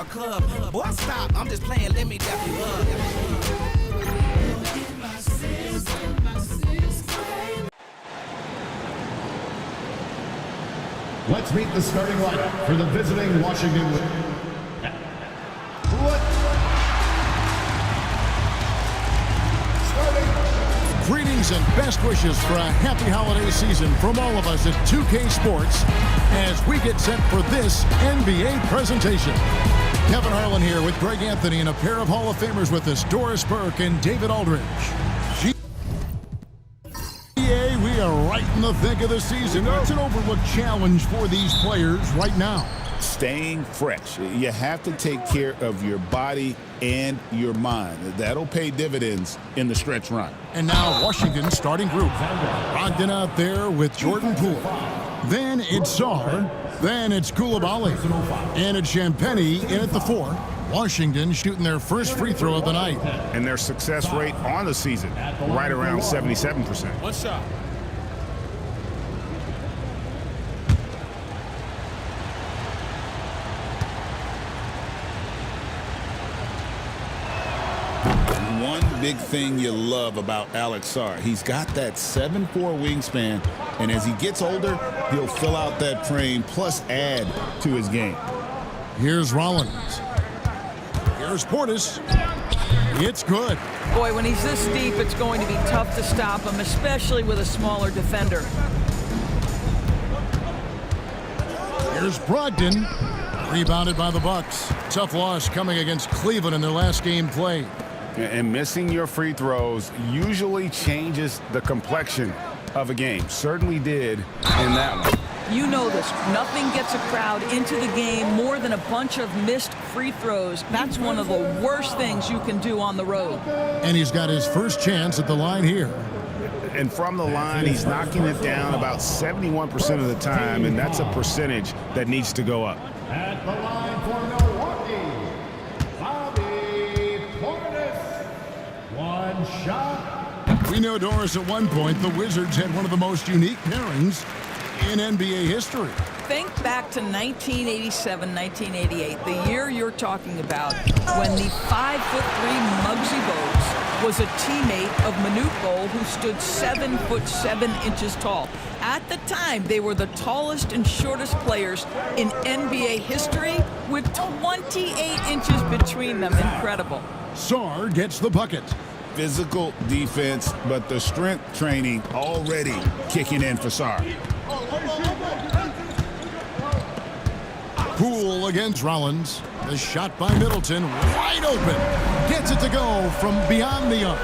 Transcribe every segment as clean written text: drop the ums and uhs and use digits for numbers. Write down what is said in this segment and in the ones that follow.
a club. Boy, stop, I'm just playing, let me dap you up. Let's meet the starting lineup for the visiting Washington Wizards. Greetings and best wishes for a happy holiday season from all of us at 2K Sports as we get set for this NBA presentation. Kevin Harlan here with Greg Anthony and a pair of Hall of Famers with us, Doris Burke and David Aldridge. We are right in the thick of the season. It's an overlooked challenge for these players right now. Staying fresh. You have to take care of your body and your mind. That'll pay dividends in the stretch run. And now Washington's starting group. Brogdon out there with Jordan Poole. Then it's Sarr. Then it's Koulibaly. And it's Champagnie in at the 4. Washington shooting their first free throw of the night. And their success rate on the season, right around 77%. One shot. One big thing you love about Alex Sarr, he's got that 7'4" wingspan, and as he gets older, he'll fill out that frame plus add to his game. Here's Rollins. Here's Portis. It's good. Boy, when he's this deep, it's going to be tough to stop him, especially with a smaller defender. Here's Brogdon. Rebounded by the Bucks. Tough loss coming against Cleveland in their last game played. And missing your free throws usually changes the complexion of a game. Certainly did in that one. You know this. Nothing gets a crowd into the game more than a bunch of missed free throws. That's one of the worst things you can do on the road. And he's got his first chance at the line here. And from the line, he's knocking it down about 71% of the time, and that's a percentage that needs to go up. At the line for Milwaukee, Bobby Portis. One shot. We know, Doris, at one point the Wizards had one of the most unique pairings in NBA history. Think back to 1987, 1988, the year you're talking about, when the 5'3" Muggsy Bogues was a teammate of Manute Bol, who stood 7'7" tall. At the time, they were the tallest and shortest players in NBA history, with 28 inches between them. Incredible. Sarr gets the bucket. Physical defense, but the strength training already kicking in for Sarr. Poole against Rollins. The shot by Middleton, wide open. Gets it to go from beyond the arc.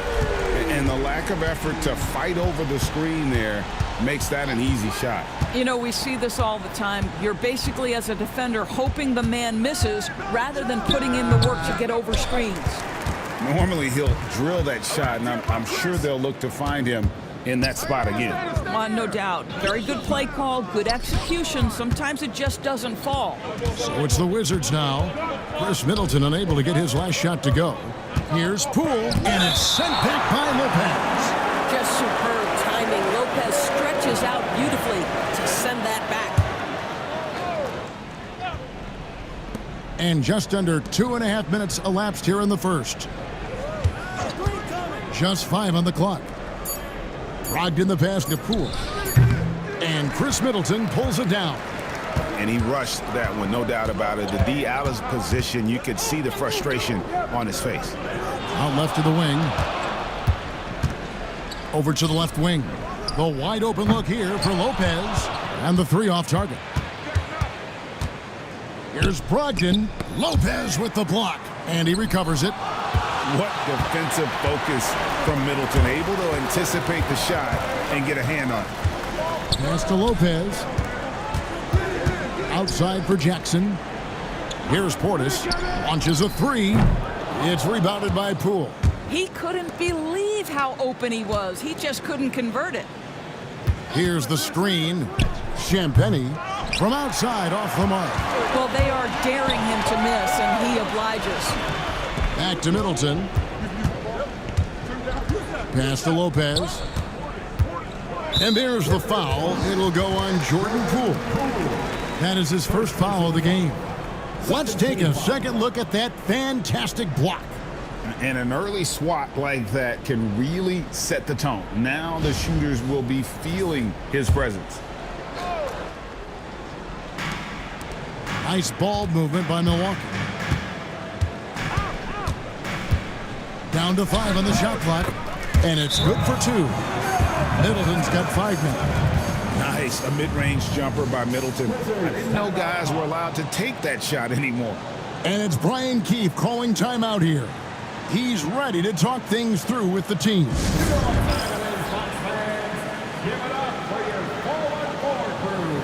And the lack of effort to fight over the screen there makes that an easy shot. You know, we see this all the time. You're basically, as a defender, hoping the man misses rather than putting in the work to get over screens. Normally, he'll drill that shot, and I'm sure they'll look to find him in that spot again. No doubt. Very good play call, good execution. Sometimes it just doesn't fall. So it's the Wizards now. Chris Middleton unable to get his last shot to go. Here's Poole, and it's sent back by Lopez. Just superb timing. Lopez stretches out beautifully to send that back. And just under 2.5 minutes elapsed here in the first. Just 5 on the clock. Brogdon the pass to Poole. And Chris Middleton pulls it down. And he rushed that one, no doubt about it. The D out of position, you could see the frustration on his face. Out left to the wing. Over to the left wing. The wide open look here for Lopez. And the 3 off target. Here's Brogdon. Lopez with the block. And he recovers it. What defensive focus from Middleton. Able to anticipate the shot and get a hand on it. Pass to Lopez. Outside for Jackson. Here's Portis. Launches a 3. It's rebounded by Poole. He couldn't believe how open he was. He just couldn't convert it. Here's the screen. Champagnie from outside off the mark. Well, they are daring him to miss, and he obliges. Back to Middleton. Pass to Lopez. And there's the foul. It'll go on Jordan Poole. That is his first foul of the game. Let's take a second look at that fantastic block. And an early swat like that can really set the tone. Now the shooters will be feeling his presence. Nice ball movement by Milwaukee. Down to 5 on the shot clock, and it's good for 2. Middleton's got 5 now. Nice, a mid-range jumper by Middleton. I didn't know guys were allowed to take that shot anymore. And it's Brian Keefe calling timeout here. He's ready to talk things through with the team. Give it up for your forward crew.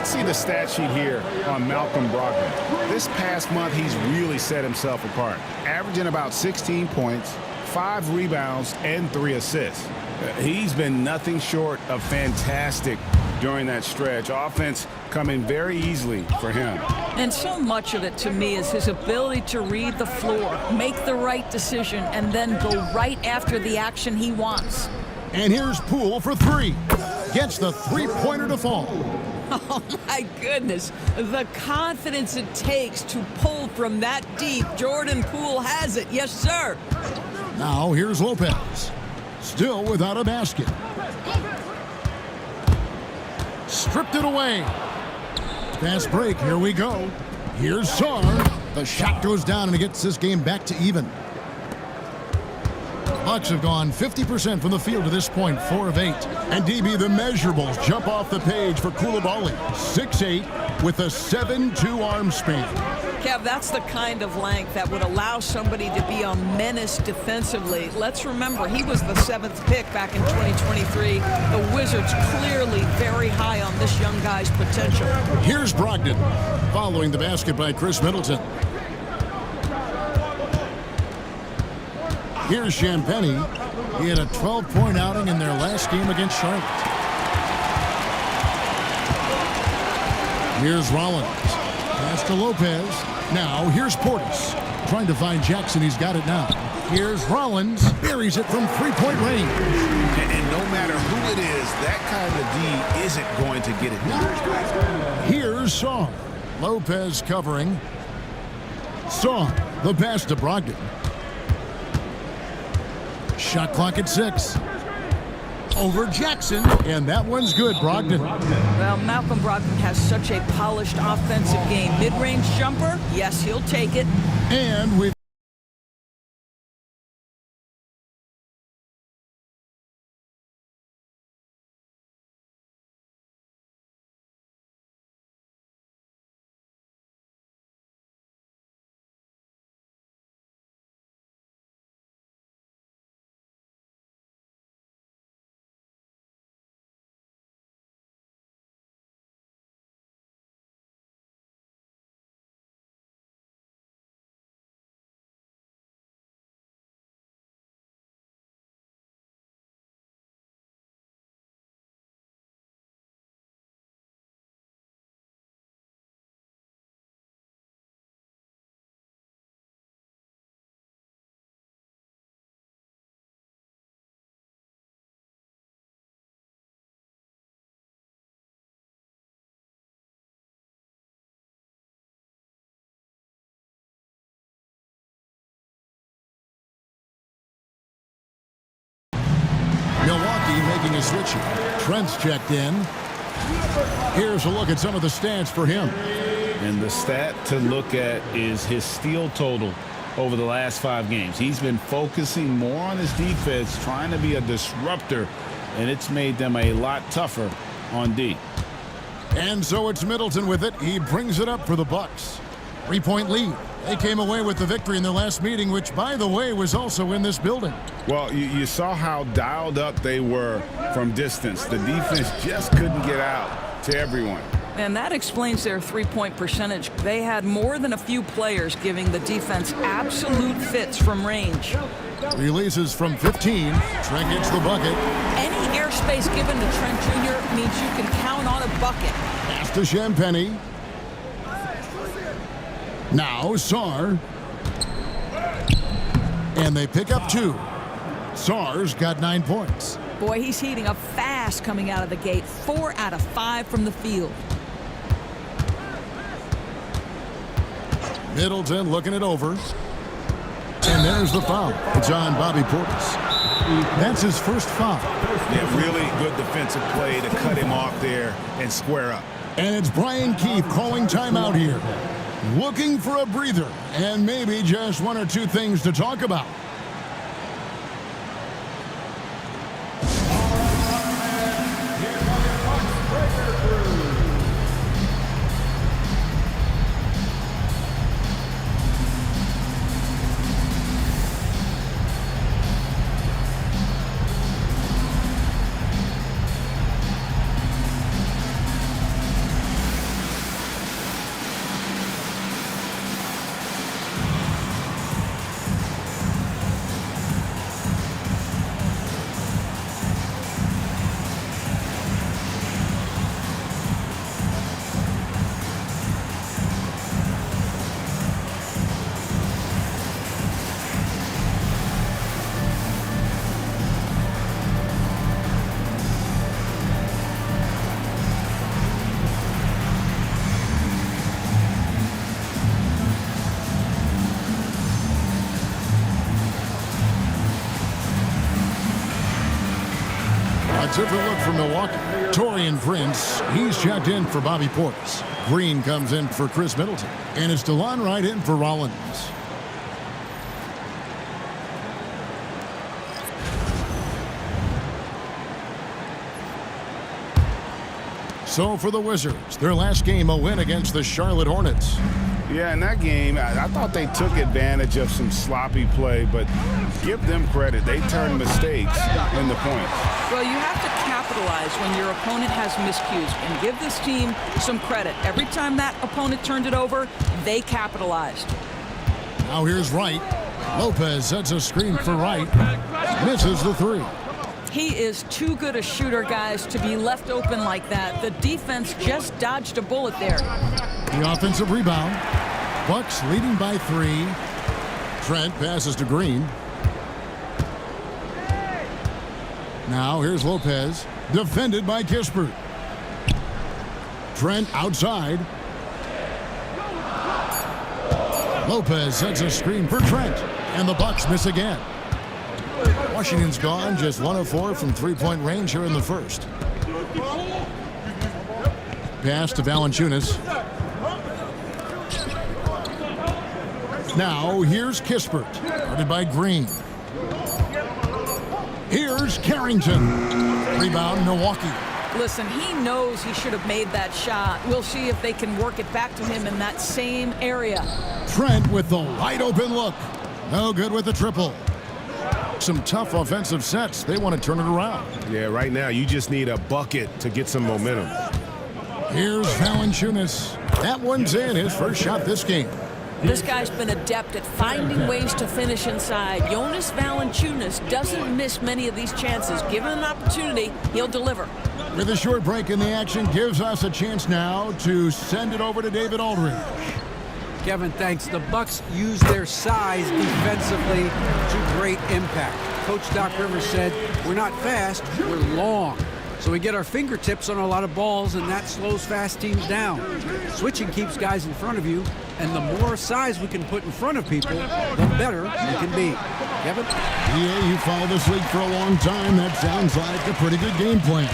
See the stat sheet here on Malcolm Brogdon. This past month, he's really set himself apart, averaging about 16 points, 5 rebounds, and 3 assists. He's been nothing short of fantastic during that stretch. Offense coming very easily for him. And so much of it to me is his ability to read the floor, make the right decision, and then go right after the action he wants. And here's Poole for 3. Gets the three-pointer to fall. Oh, my goodness. The confidence it takes to pull from that deep. Jordan Poole has it. Yes, sir. Now here's Lopez. Still without a basket. Stripped it away. Fast break. Here we go. Here's Sarr. The shot goes down and it gets this game back to even. Bucks have gone 50% from the field to this point, 4 of 8. And DB, the measurables jump off the page for Coulibaly. 6'8" with a 7'2" arm span. Kev, that's the kind of length that would allow somebody to be a menace defensively. Let's remember, he was the 7th pick back in 2023. The Wizards clearly very high on this young guy's potential. Here's Brogdon, following the basket by Chris Middleton. Here's Champagnie. He had a 12-point outing in their last game against Charlotte. Here's Rollins. Pass to Lopez. Now here's Portis. Trying to find Jackson. He's got it now. Here's Rollins. Buries it from 3-point range. And no matter who it is, that kind of D isn't going to get it done. Here's Sarr. Lopez covering. Sarr. The pass to Brogdon. Shot clock at 6. Over Jackson, and that one's good, Brogdon. Well, Malcolm Brogdon has such a polished offensive game. Mid-range jumper, yes, he'll take it. And we've Milwaukee making a switch here. Trent's checked in. Here's a look at some of the stats for him. And the stat to look at is his steal total. over the last 5 games. He's been focusing more on his defense, trying to be a disruptor, and it's made them a lot tougher on D. And so it's Middleton with it. He brings it up for the Bucks. 3-point lead. They came away with the victory in their last meeting, which, by the way, was also in this building. Well, you saw how dialed up they were from distance. The defense just couldn't get out to everyone. And that explains their three-point percentage. They had more than a few players giving the defense absolute fits from range. Releases from 15. Trent gets the bucket. Any airspace given to Trent Jr. means you can count on a bucket. Pass to Champagny. Now Sarr. And they pick up 2. Sarr's got 9 points. Boy, he's heating up fast coming out of the gate. 4 out of 5 from the field. Middleton looking it over. And there's the foul. It's on Bobby Portis. That's his first foul. Yeah, really good defensive play to cut him off there and square up. And it's Brian Keefe calling timeout here. Looking for a breather and maybe just 1 or 2 things to talk about. Different look for Milwaukee. Taurean Prince, he's checked in for Bobby Portis. Green comes in for Chris Middleton. And it's DeLon Wright in for Rollins. So for the Wizards, their last game, a win against the Charlotte Hornets. Yeah, in that game, I thought they took advantage of some sloppy play, but give them credit. They turned mistakes into points. Well, you have to capitalize when your opponent has miscues, and give this team some credit. Every time that opponent turned it over, they capitalized. Now here's Wright. Lopez sets a screen for Wright. Misses the 3. He is too good a shooter, guys, to be left open like that. The defense just dodged a bullet there. The offensive rebound. Bucks leading by 3. Trent passes to Green. Now here's Lopez. Defended by Kispert. Trent outside. Lopez sets a screen for Trent. And the Bucks miss again. Washington's gone, just 1 of 4 from 3-point range here in the first. Pass to Valanciunas. Now here's Kispert, guarded by Green. Here's Carrington. Rebound, Milwaukee. Listen, he knows he should have made that shot. We'll see if they can work it back to him in that same area. Trent with the wide open look. No good with the triple. Some tough offensive sets. They want to turn it around. Yeah, right now you just need a bucket to get some momentum. Here's Valanciunas. That one's in, his first shot this game. This guy's been adept at finding ways to finish inside. Jonas Valanciunas doesn't miss many of these chances. Given an opportunity, he'll deliver. With a short break in the action, gives us a chance now to send it over to David Aldridge. Kevin, thanks. The Bucks use their size defensively to great impact. Coach Doc Rivers said, we're not fast, we're long. So we get our fingertips on a lot of balls, and that slows fast teams down. Switching keeps guys in front of you, and the more size we can put in front of people, the better we can be. Kevin? Yeah, you followed this league for a long time. That sounds like a pretty good game plan.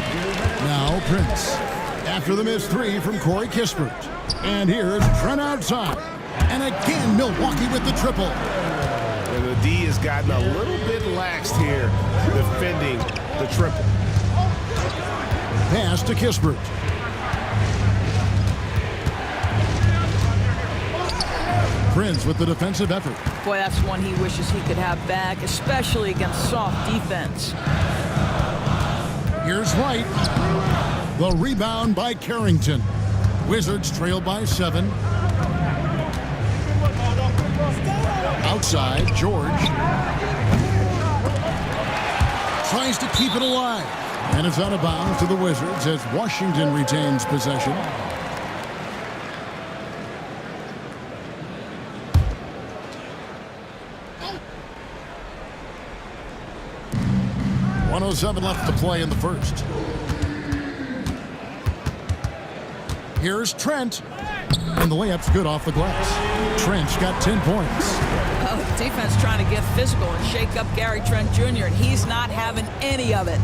Now Prince. After the missed 3 from Corey Kispert. And here's Trent outside. And again, Milwaukee with the triple. The D has gotten a little bit laxed here defending the triple. Pass to Kispert. Prince with the defensive effort. Boy, that's one he wishes he could have back, especially against soft defense. Here's Wright. The rebound by Carrington. Wizards trail by 7. Outside, George. Tries to keep it alive. And it's out of bounds to the Wizards as Washington retains possession. .107 left to play in the first. Here's Trent. And the layup's good off the glass. Trent's got 10 points. Oh, defense trying to get physical and shake up Gary Trent Jr., and he's not having any of it.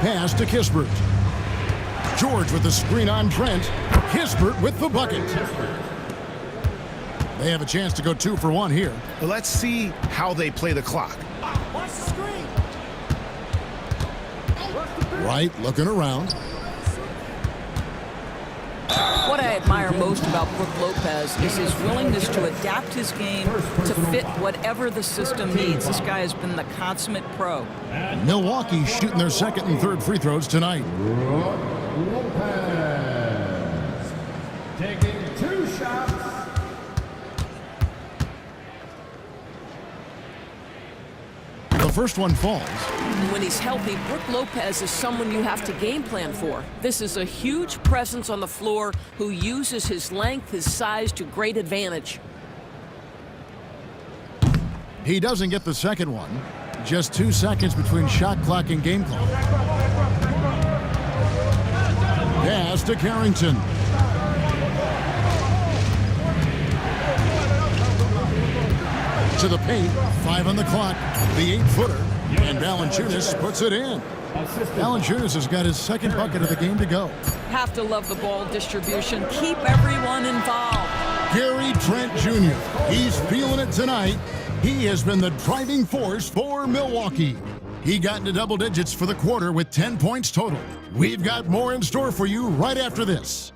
Pass to Kispert. George with the screen on Trent. Kispert with the bucket. They have a chance to go 2 for 1 here. Let's see how they play the clock. Wright looking around. What I admire most about Brook Lopez is his willingness to adapt his game to fit whatever the system needs. This guy has been the consummate pro. Milwaukee shooting their second and third free throws tonight. Lopez taking 2 shots. The first one falls. When he's healthy, Brook Lopez is someone you have to game plan for. This is a huge presence on the floor who uses his length, his size to great advantage. He doesn't get the second one. Just 2 seconds between shot clock and game clock. Pass to Carrington. To the paint, 5 on the clock, the 8-footer, and Valanciunas puts it in. Valanciunas has got his second bucket of the game to go. Have to love the ball distribution. Keep everyone involved. Gary Trent Jr., he's feeling it tonight. He has been the driving force for Milwaukee. He got into double digits for the quarter with 10 points total. We've got more in store for you right after this.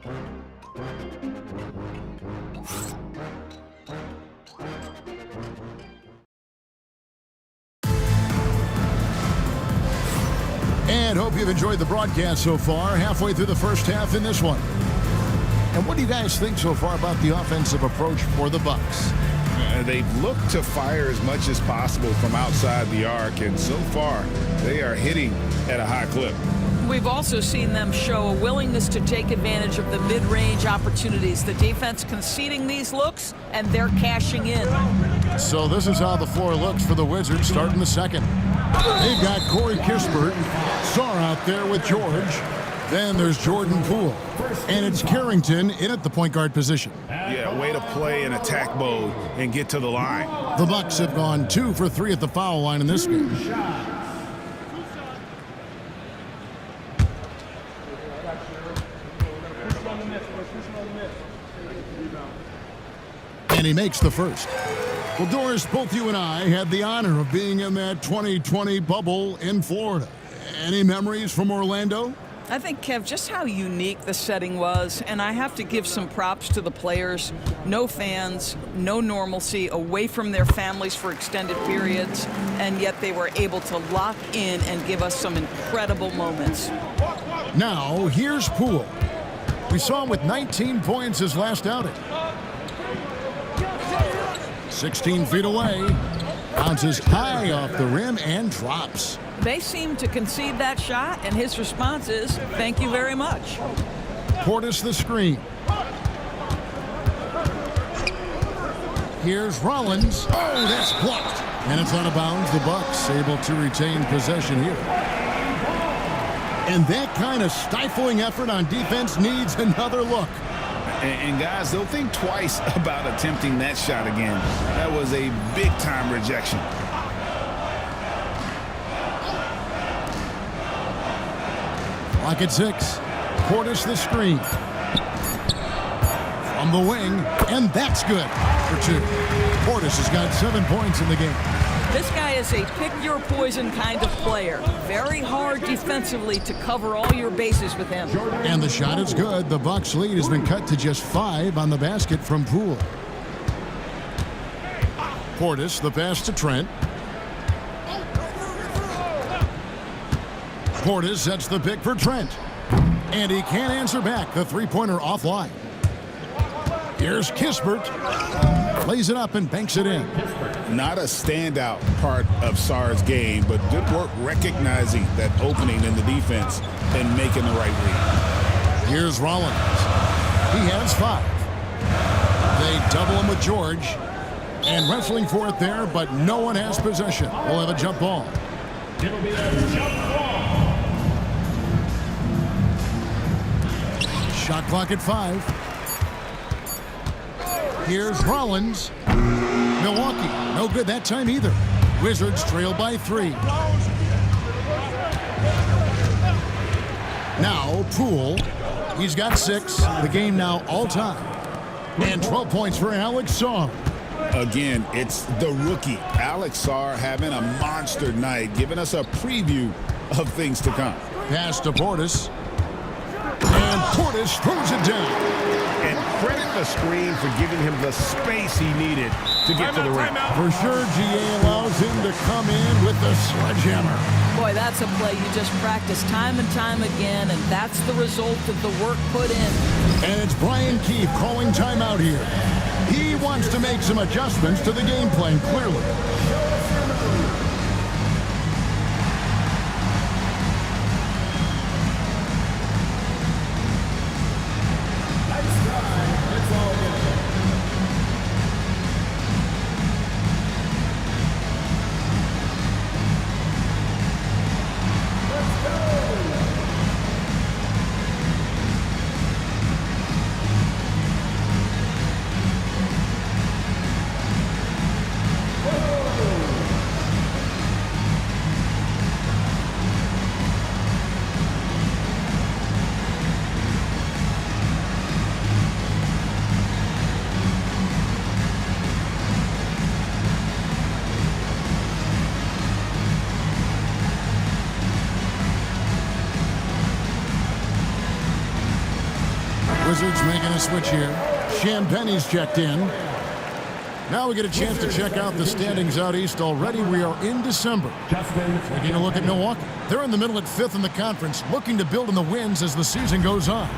And hope you've enjoyed the broadcast so far, halfway through the first half in this one. And what do you guys think so far about the offensive approach for the Bucks? They've looked to fire as much as possible from outside the arc, and so far they are hitting at a high clip. We've also seen them show a willingness to take advantage of the mid-range opportunities. The defense conceding these looks, and they're cashing in. So this is how the floor looks for the Wizards starting the second. They've got Corey Kispert, Sarr out there with George. Then there's Jordan Poole. And it's Carrington in at the point guard position. Yeah, way to play in attack mode and get to the line. The Bucks have gone 2 for 3 at the foul line in this game. And he makes the first. Well, Doris, both you and I had the honor of being in that 2020 bubble in Florida. Any memories from Orlando? I think, Kev, just how unique the setting was, and I have to give some props to the players. No fans, no normalcy, away from their families for extended periods, and yet they were able to lock in and give us some incredible moments. Now, here's Poole. We saw him with 19 points his last outing. 16 feet away, bounces high off the rim and drops. They seem to concede that shot, and his response is, thank you very much. Portis the screen. Here's Rollins. Oh, that's blocked. And it's out of bounds. The Bucks able to retain possession here. And that kind of stifling effort on defense needs another look. And guys, they'll think twice about attempting that shot again. That was a big-time rejection. Clock at 6. Portis the screen. From from the wing, and that's good for 2. Portis has got 7 points in the game. This guy is a pick-your-poison kind of player. Very hard defensively to cover all your bases with him. And the shot is good. The Bucks lead has been cut to just 5 on the basket from Poole. Portis, the pass to Trent. Portis sets the pick for Trent. And he can't answer back. The three-pointer offline. Here's Kispert. Plays it up and banks it in. Not a standout part of Sarr's game, but good work recognizing that opening in the defense and making the right read. Here's Rollins. He has 5. They double him with George. And wrestling for it there, but no one has possession. We'll have a jump ball. It'll be a jump ball. Shot clock at 5. Here's Rollins. Milwaukee, no good that time either. Wizards trail by 3. Now Poole. He's got 6. The game now all-time. And 12 points for Alex Sarr. Again, it's the rookie, Alex Sarr, having a monster night, giving us a preview of things to come. Pass to Portis. And Portis throws it down. And credit the screen for giving him the space he needed to get to the rim. For sure, GA allows him to come in with the sledgehammer. Boy, that's a play you just practice time and time again, and that's the result of the work put in. And it's Brian Keefe calling timeout here. He wants to make some adjustments to the game plan, clearly. Wizards making a switch here. Champagne's checked in. Now we get a chance to check out the standings out east already. We are in December. Taking a look at Milwaukee. They're in the middle at 5th in the conference, looking to build in the wins as the season goes on.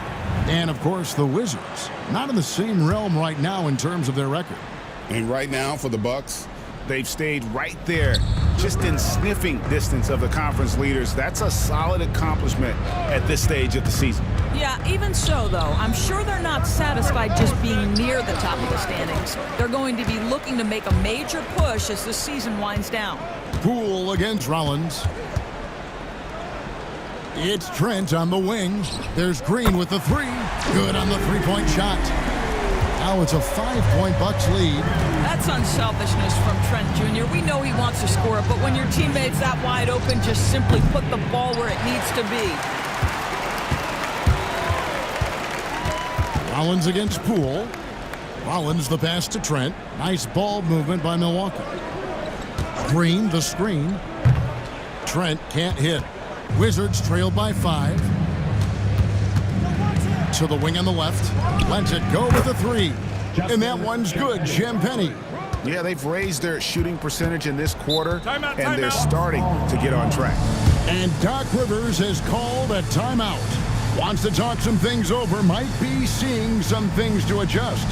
And, of course, the Wizards. Not in the same realm right now in terms of their record. And right now for the Bucks, they've stayed right there, just in sniffing distance of the conference leaders. That's a solid accomplishment at this stage of the season. Yeah, even so, though, I'm sure they're not satisfied just being near the top of the standings. They're going to be looking to make a major push as the season winds down. Poole against Rollins. It's Trent on the wing. There's Green with the 3. Good on the three-point shot. Now it's a 5-point Bucks lead. That's unselfishness from Trent Jr. We know he wants to score, but when your teammate's that wide open, just simply put the ball where it needs to be. Rollins against Poole. Rollins the pass to Trent. Nice ball movement by Milwaukee. Green the screen. Trent can't hit. Wizards trail by 5. To the wing on the left. Lets it go with a 3. And that one's good. Champagnie. Yeah, they've raised their shooting percentage in this quarter, and they're starting to get on track. And Doc Rivers has called a timeout. Wants to talk some things over. Might be seeing some things to adjust.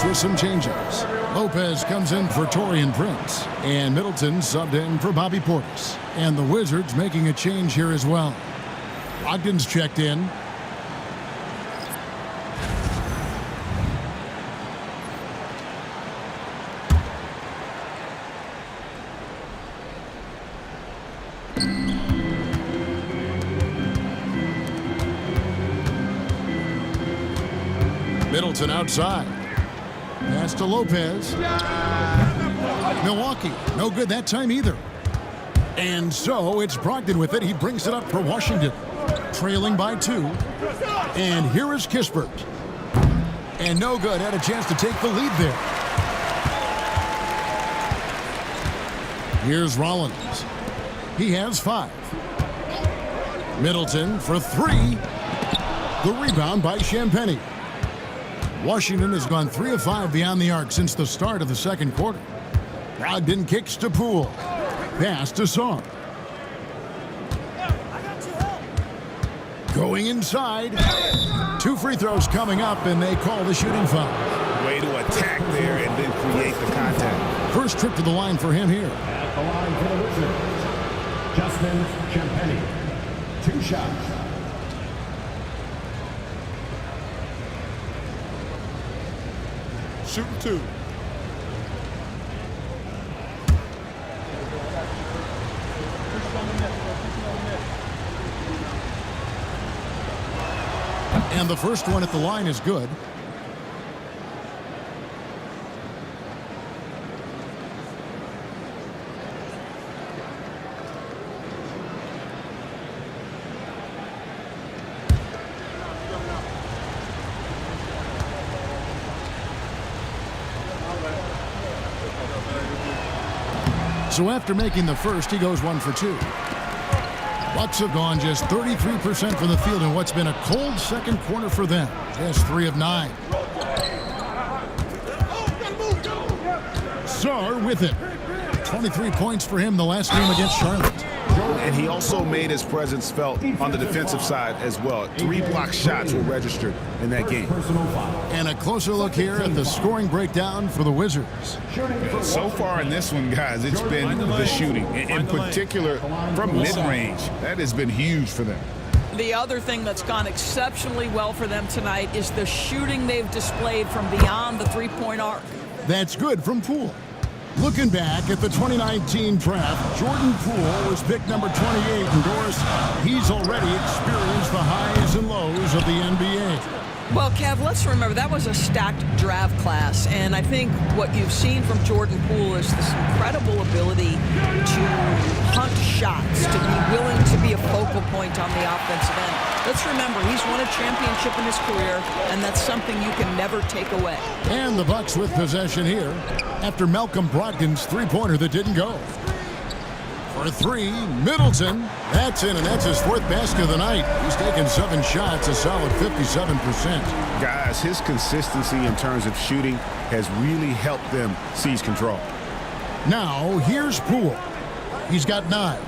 Bucks with some changes. Lopez comes in for Taurean Prince, and Middleton subbed in for Bobby Portis. And the Wizards making a change here as well. Brogdon's checked in. Middleton outside. Pass to Lopez. Milwaukee, no good that time either. And so it's Brogdon with it. He brings it up for Washington. Trailing by 2. And here is Kispert. And no good. Had a chance to take the lead there. Here's Rollins. He has 5. Middleton for 3. The rebound by Champagnie. Washington has gone 3 of 5 beyond the arc since the start of the second quarter. Brogdon kicks to Poole. Pass to Song. Going inside. 2 free throws coming up, and they call the shooting foul. Way to attack there and then create the contact. First trip to the line for him here. At the line for the Wizards, Justin Champagnie. 2 shots. Shooting 2. And the first one at the line is good. So after making the first, he goes 1 for 2. Bucks have gone just 33% from the field in what's been a cold second quarter for them. Just 3 of 9. Sarr with it. 23 points for him the last game against Charlotte. And he also made his presence felt on the defensive side as well. 3 block shots were registered in that game. And a closer look here at the scoring breakdown for the Wizards. So far in this one, guys, it's been the shooting. In particular, from mid-range. That has been huge for them. The other thing that's gone exceptionally well for them tonight is the shooting they've displayed from beyond the three-point arc. That's good from Poole. Looking back at the 2019 draft, Jordan Poole was picked number 28, and Doris, he's already experienced the highs and lows of the NBA. Well, Kev, let's remember that was a stacked draft class, and I think what you've seen from Jordan Poole is this incredible ability to hunt shots, to be willing to be a focal point on the offensive end. Let's remember, he's won a championship in his career, and that's something you can never take away. And the Bucks with possession here after Malcolm Brogdon's three-pointer that didn't go. For 3, Middleton. That's in, and that's his 4th basket of the night. He's taken 7 shots, a solid 57%. Guys, his consistency in terms of shooting has really helped them seize control. Now, here's Poole. He's got 9.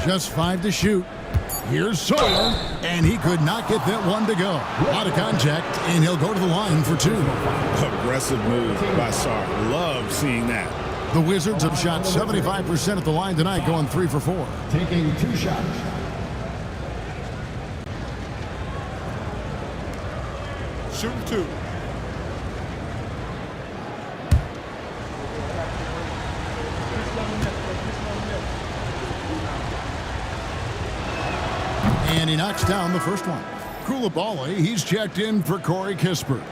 Just 5 to shoot. Here's Sawyer, and he could not get that one to go. Out of contact, and he'll go to the line for 2. Aggressive move by Sarr. Love seeing that. The Wizards have shot 75% at the line tonight, going 3 for 4. Taking 2 shots. Shooting 2. And he knocks down the first one. Koulibaly, he's checked in for Corey Kispert.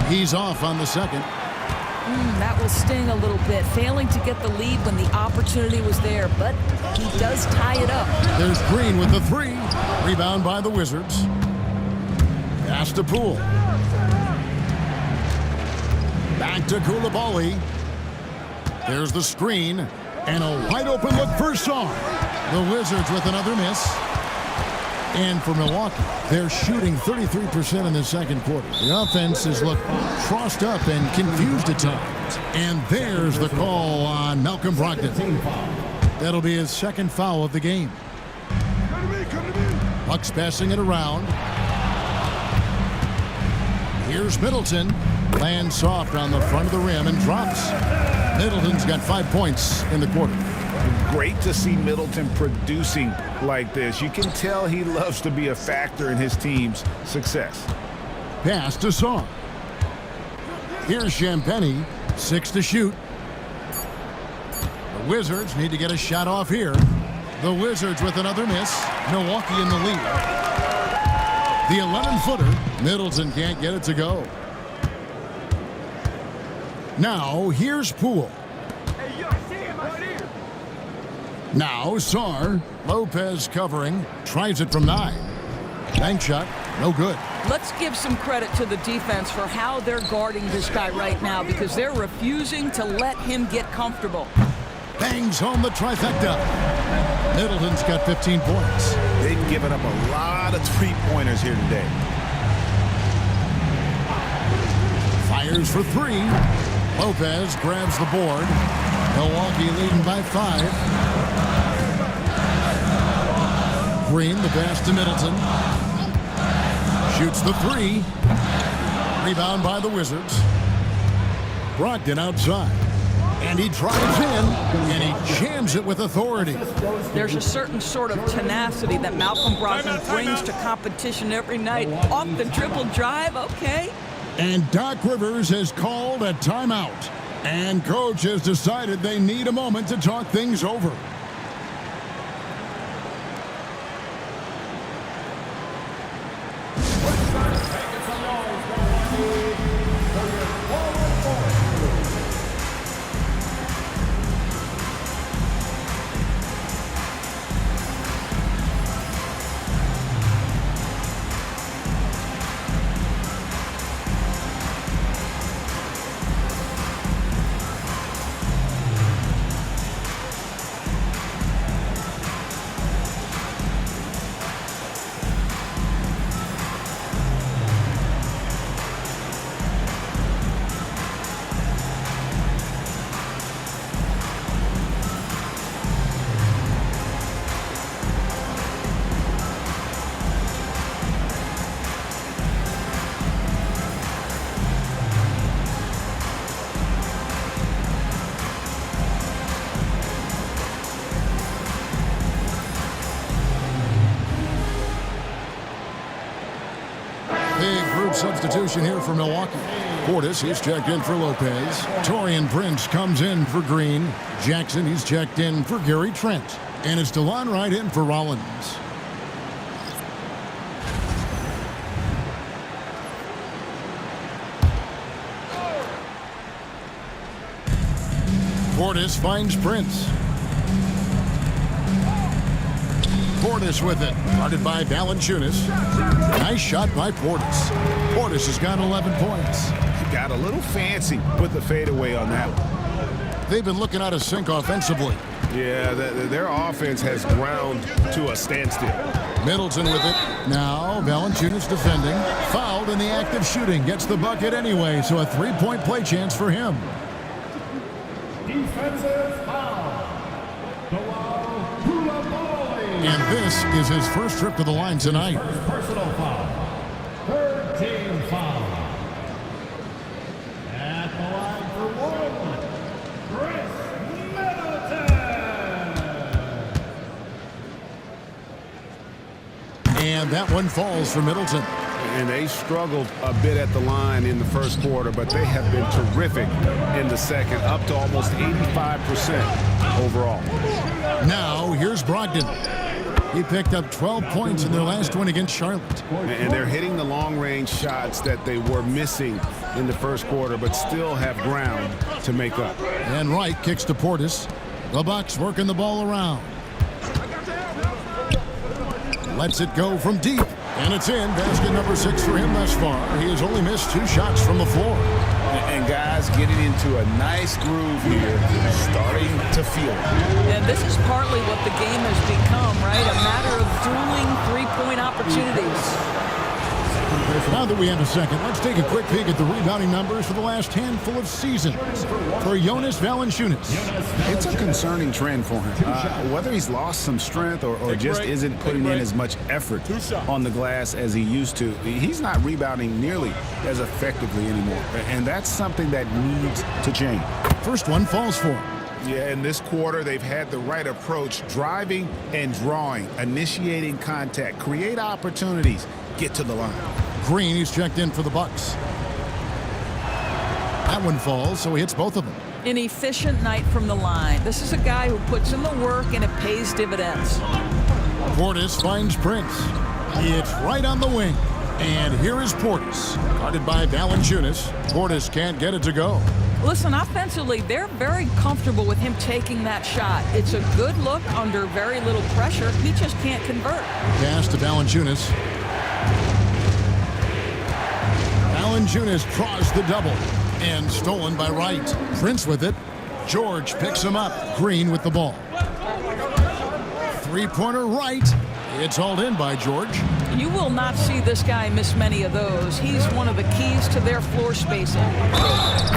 He's off on the second. That will sting a little bit, failing to get the lead when the opportunity was there, but he does tie it up. There's Green with the 3. Rebound by the Wizards. Pass to Poole. Back to Koulibaly. There's the screen, and a wide open look for Sarr. The Wizards with another miss. And for Milwaukee, they're shooting 33% in the second quarter. The offense has looked crossed up and confused at times. And there's the call on Malcolm Brogdon. That'll be his second foul of the game. Bucks passing it around. Here's Middleton. Lands soft on the front of the rim and drops. Middleton's got 5 points in the quarter. Great to see Middleton producing like this. You can tell he loves to be a factor in his team's success. Pass to Saw. Here's Champagnie. 6 to shoot. The Wizards need to get a shot off here. The Wizards with another miss. Milwaukee in the lead. The 11-footer. Middleton can't get it to go. Now here's Poole. Now Sarr. Lopez covering. Tries it from 9. Bank shot. No good. Let's give some credit to the defense for how they're guarding this guy right now, because they're refusing to let him get comfortable. Bangs home the trifecta. Middleton's got 15 points. They've given up a lot of three-pointers here today. Fires for 3. Lopez grabs the board. Milwaukee leading by 5. Green, the pass to Middleton. Shoots the 3. Rebound by the Wizards. Brogdon outside. And he drives in, and he jams it with authority. There's a certain sort of tenacity that Malcolm Brogdon brings to competition every night. Off the dribble drive, okay. And Doc Rivers has called a timeout. And coach has decided they need a moment to talk things over. Substitution here for Milwaukee. Portis, he's checked in for Lopez. Taurean Prince comes in for Green. Jackson, he's checked in for Gary Trent. And it's DeLon Wright in for Rollins. Portis finds Prince. Portis with it. Guarded by Valanciunas. Nice shot by Portis. Portis has got 11 points. Got a little fancy. Put the fadeaway on that one. They've been looking out of sync offensively. Yeah, their offense has ground to a standstill. Middleton with it. Now Valanciunas defending. Fouled in the act of shooting. Gets the bucket anyway, so a 3-point play chance for him. Defensive foul. And this is his first trip to the line tonight. First personal foul. Third team foul. At the line for one, Chris Middleton. And that one falls for Middleton. And they struggled a bit at the line in the first quarter, but they have been terrific in the second, up to almost 85% overall. Now here's Brogdon. He picked up 12 points in their last one against Charlotte. And they're hitting the long-range shots that they were missing in the first quarter, but still have ground to make up. And Wright kicks to Portis. The Bucks working the ball around. Lets it go from deep. And it's in. Basket number 6 for him thus far. He has only missed 2 shots from the floor. And guys getting into a nice groove here, starting to feel it. And this is partly what the game has become, right? A matter of dueling three-point opportunities. Now that we have a second, let's take a quick peek at the rebounding numbers for the last handful of seasons for Jonas Valanciunas. It's a concerning trend for him. Whether he's lost some strength or just isn't putting in as much effort on the glass as he used to, he's not rebounding nearly as effectively anymore. And that's something that needs to change. First one falls for him. Yeah, in this quarter, they've had the right approach, driving and drawing, initiating contact, create opportunities, get to the line. Green, he's checked in for the Bucks. That one falls, so he hits both of them. An efficient night from the line. This is a guy who puts in the work and it pays dividends. Portis finds Prince. It's right on the wing. And here is Portis, guarded by Valanciunas. Portis can't get it to go. Listen, offensively, they're very comfortable with him taking that shot. It's a good look under very little pressure. He just can't convert. Pass to Valanciunas. Valanciunas draws the double. And stolen by Wright. Prince with it. George picks him up. Green with the ball. Three-pointer right. It's hauled in by George. You will not see this guy miss many of those. He's one of the keys to their floor spacing.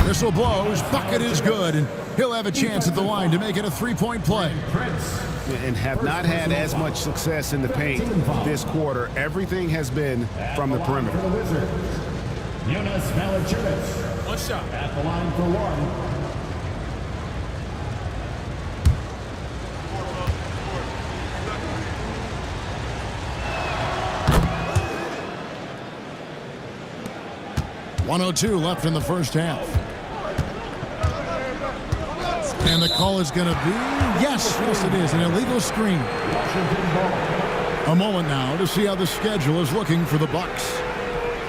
Whistle blows. Bucket is good. And he'll have a chance at the line to make it a three-point play. And have not had as much success in the paint this quarter. Everything has been from the perimeter. Jonas Valanciunas. One shot. At the line for one. .102 left in the first half. And the call is going to be, yes, it is, an illegal screen. A moment now to see how the schedule is looking for the Bucks.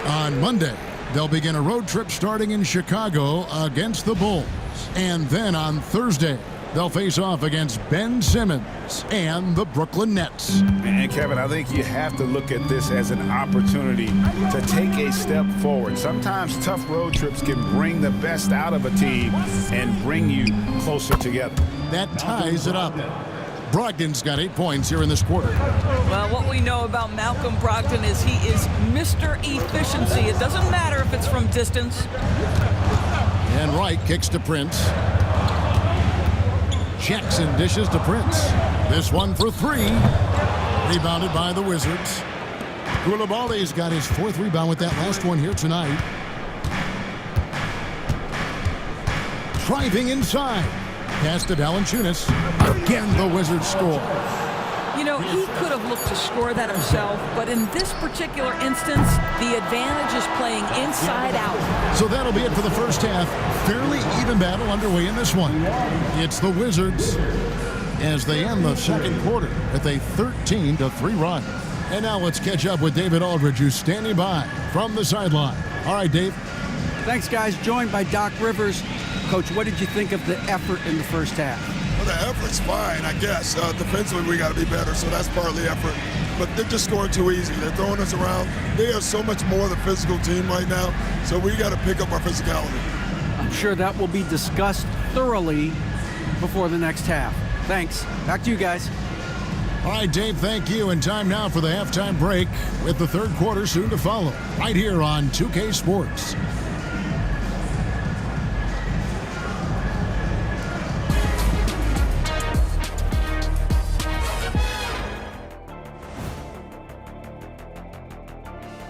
On Monday, they'll begin a road trip starting in Chicago against the Bulls. And then on Thursday, they'll face off against Ben Simmons and the Brooklyn Nets. And Kevin, I think you have to look at this as an opportunity to take a step forward. Sometimes tough road trips can bring the best out of a team and bring you closer together. That ties it up. Brogdon's got 8 points here in this quarter. Well, what we know about Malcolm Brogdon is he is Mr. Efficiency. It doesn't matter if it's from distance. And Wright kicks to Prince. Jackson dishes to Prince. This one for three. Rebounded by the Wizards. Koulibaly's got his fourth rebound with that last one here tonight. Driving inside. Pass to Valanciunas. Again, the Wizards score. You know, he could have looked to score that himself, but in this particular instance, the advantage is playing inside out. So that'll be it for the first half. Fairly even battle underway in this one. It's the Wizards as they end the second quarter with a 13-3 run. And now let's catch up with David Aldridge, who's standing by from the sideline. All right, Dave. Thanks, guys. Joined by Doc Rivers. Coach, what did you think of the effort in the first half? Well, the effort's fine, I guess. Defensively, we got to be better, so that's partly effort. But they're just scoring too easy. They're throwing us around. They are so much more the physical team right now, so we got to pick up our physicality. I'm sure that will be discussed thoroughly before the next half. Thanks. Back to you guys. All right, Dave, thank you. And time now for the halftime break with the third quarter soon to follow right here on 2K Sports.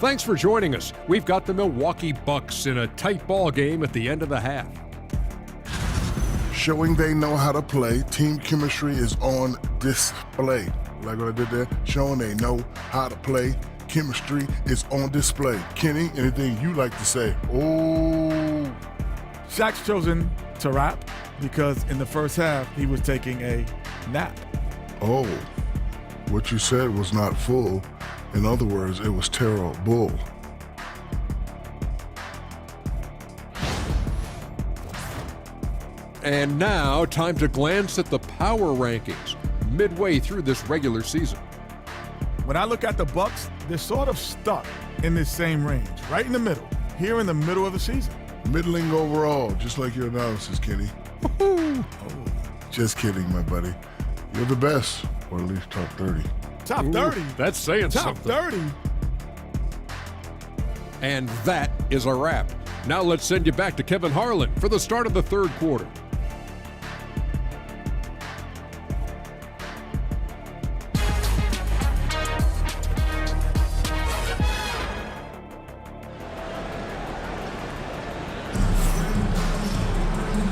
Thanks for joining us. We've got the Milwaukee Bucks in a tight ball game at the end of the half. Showing they know how to play. Team chemistry is on display. Like what I did there, showing they know how to play. Chemistry is on display. Kenny, anything you like to say? Oh. Shaq's chosen to rap because in the first half, he was taking a nap. Oh, what you said was not full. In other words, it was terrible. And now, time to glance at the power rankings midway through this regular season. When I look at the Bucks, they're sort of stuck in this same range, right in the middle, here in the middle of the season. Middling overall, just like your analysis, Kenny. Oh. Just kidding, my buddy. You're the best, or at least top 30. Top 30? That's saying Top something. 30? And that is a wrap. Now let's send you back to Kevin Harlan for the start of the third quarter.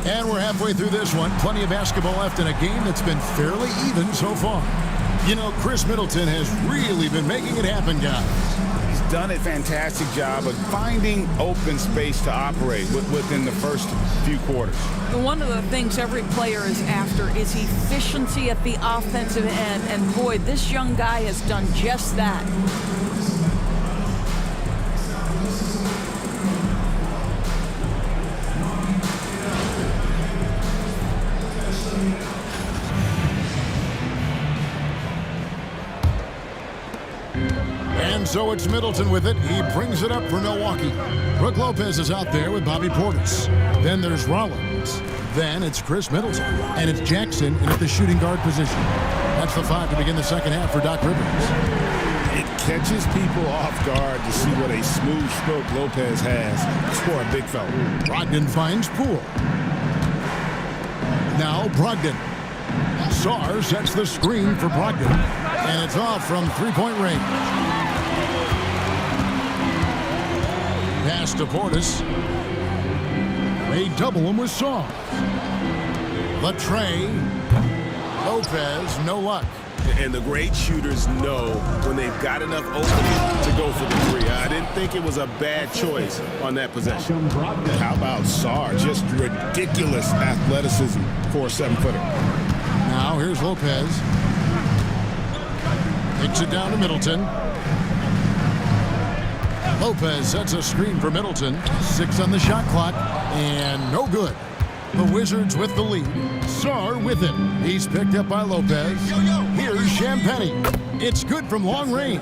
And we're halfway through this one. Plenty of basketball left in a game that's been fairly even so far. You know, Chris Middleton has really been making it happen, guys. He's done a fantastic job of finding open space to operate within the first few quarters. One of the things every player is after is efficiency at the offensive end. And boy, this young guy has done just that. And so it's Middleton with it. He brings it up for Milwaukee. Brook Lopez is out there with Bobby Portis. Then there's Rollins. Then it's Chris Middleton. And it's Jackson in at the shooting guard position. That's the 5 to begin the second half for Doc Rivers. It catches people off guard to see what a smooth stroke Lopez has for a big fella. Brogdon finds Poole. Now Brogdon. Sarr sets the screen for Brogdon. And it's off from three-point range. Pass to Portis. They double him with Sarr. Latre. Lopez, no luck. And the great shooters know when they've got enough opening to go for the three. I didn't think it was a bad choice on that possession. How about Sarr? Just ridiculous athleticism for a 7-footer. Now here's Lopez. Takes it down to Middleton. Lopez sets a screen for Middleton. 6 on the shot clock, and no good. The Wizards with the lead. Sarr with it. He's picked up by Lopez. Here's Champagnie. It's good from long range.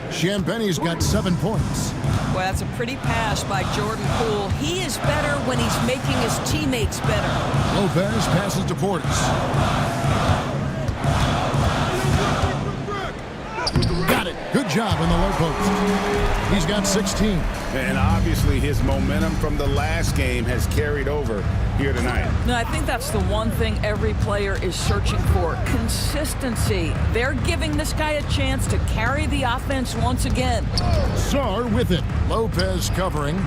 Champagnie's got 7 points. Well, that's a pretty pass by Jordan Poole. He is better when he's making his teammates better. Lopez passes to Portis. Got it. Good job in the low post. He's got 16. And obviously his momentum from the last game has carried over here tonight. No, I think that's the one thing every player is searching for. Consistency. They're giving this guy a chance to carry the offense once again. Sarr with it. Lopez covering.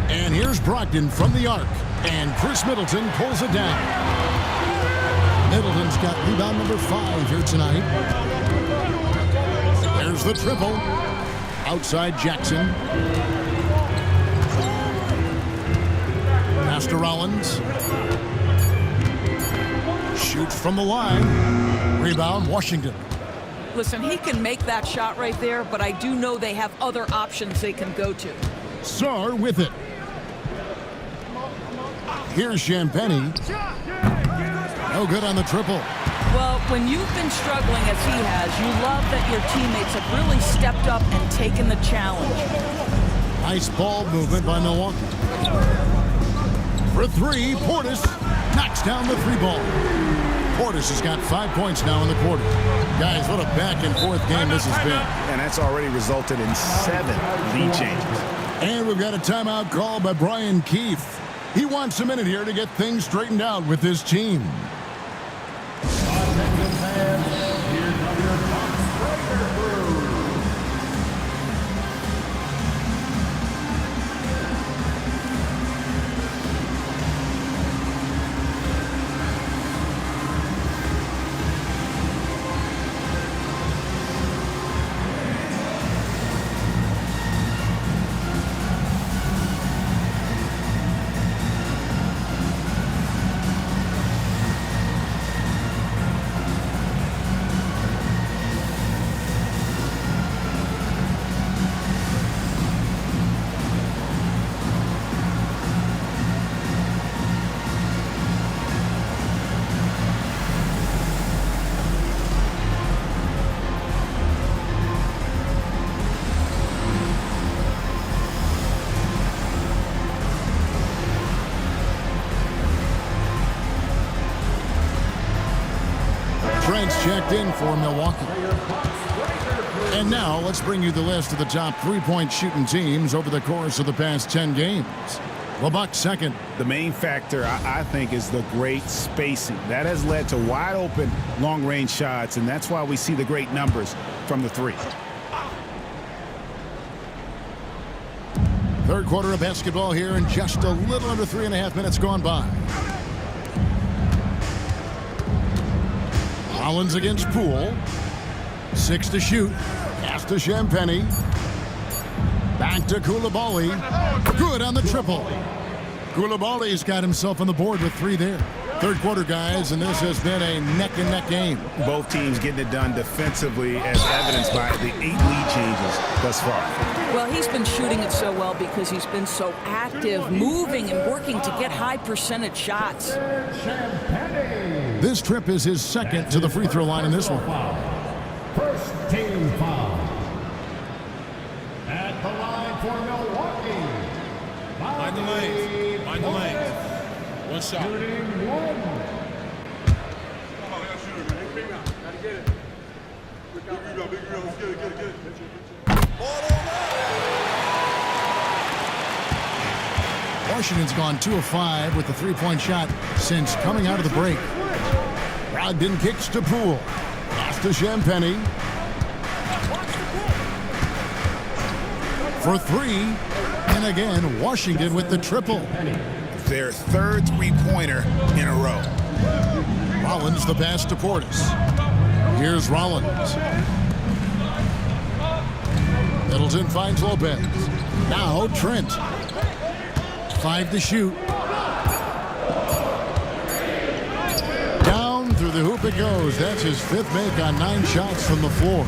And here's Brogdon from the arc. And Chris Middleton pulls it down. Middleton's got rebound number 5 here tonight. There's the triple. Outside Jackson. Pass to Rollins. Shoots from the line. Rebound, Washington. Listen, he can make that shot right there, but I do know they have other options they can go to. Sarr with it. Here's Champagnie. No good on the triple. Well, when you've been struggling as he has, you love that your teammates have really stepped up and taken the challenge. Nice ball movement by Milwaukee. For 3, Portis knocks down the 3 ball. Portis has got 5 points now in the quarter. Guys, what a back-and-forth game this has been. And that's already resulted in 7 lead changes. And we've got a timeout called by Brian Keefe. He wants a minute here to get things straightened out with his team. Trent's checked in for Milwaukee. And now let's bring you the list of the top three-point shooting teams over the course of the past 10 games. The Bucks second. The main factor, I think, is the great spacing. That has led to wide-open, long-range shots, and that's why we see the great numbers from the three. Third quarter of basketball here, and just a little under 3.5 minutes gone by. Rollins against Poole. 6 to shoot. Pass to Champagnie. Back to Koulibaly. Good on the triple. Koulibaly's got himself on the board with 3 there. Third quarter, guys, and this has been a neck-and-neck game. Both teams getting it done defensively, as evidenced by the 8 lead changes thus far. Well, he's been shooting it so well because he's been so active, moving and working to get high percentage shots. This trip is his second to the free throw line in this one. First team foul. At the line for Milwaukee. Mind the lanes. Mind the lanes. One shot. Shooting 1. Washington's gone 2 of 5 with the three-point shot since coming out of the break. Brogdon kicks to Poole. Pass to Champagnie. For 3. And again, Washington with the triple. Their third three-pointer in a row. Rollins the pass to Portis. Here's Rollins. Middleton finds Lopez. Now Trent. 5 to shoot. Down through the hoop it goes. That's his 5th make on 9 shots from the floor.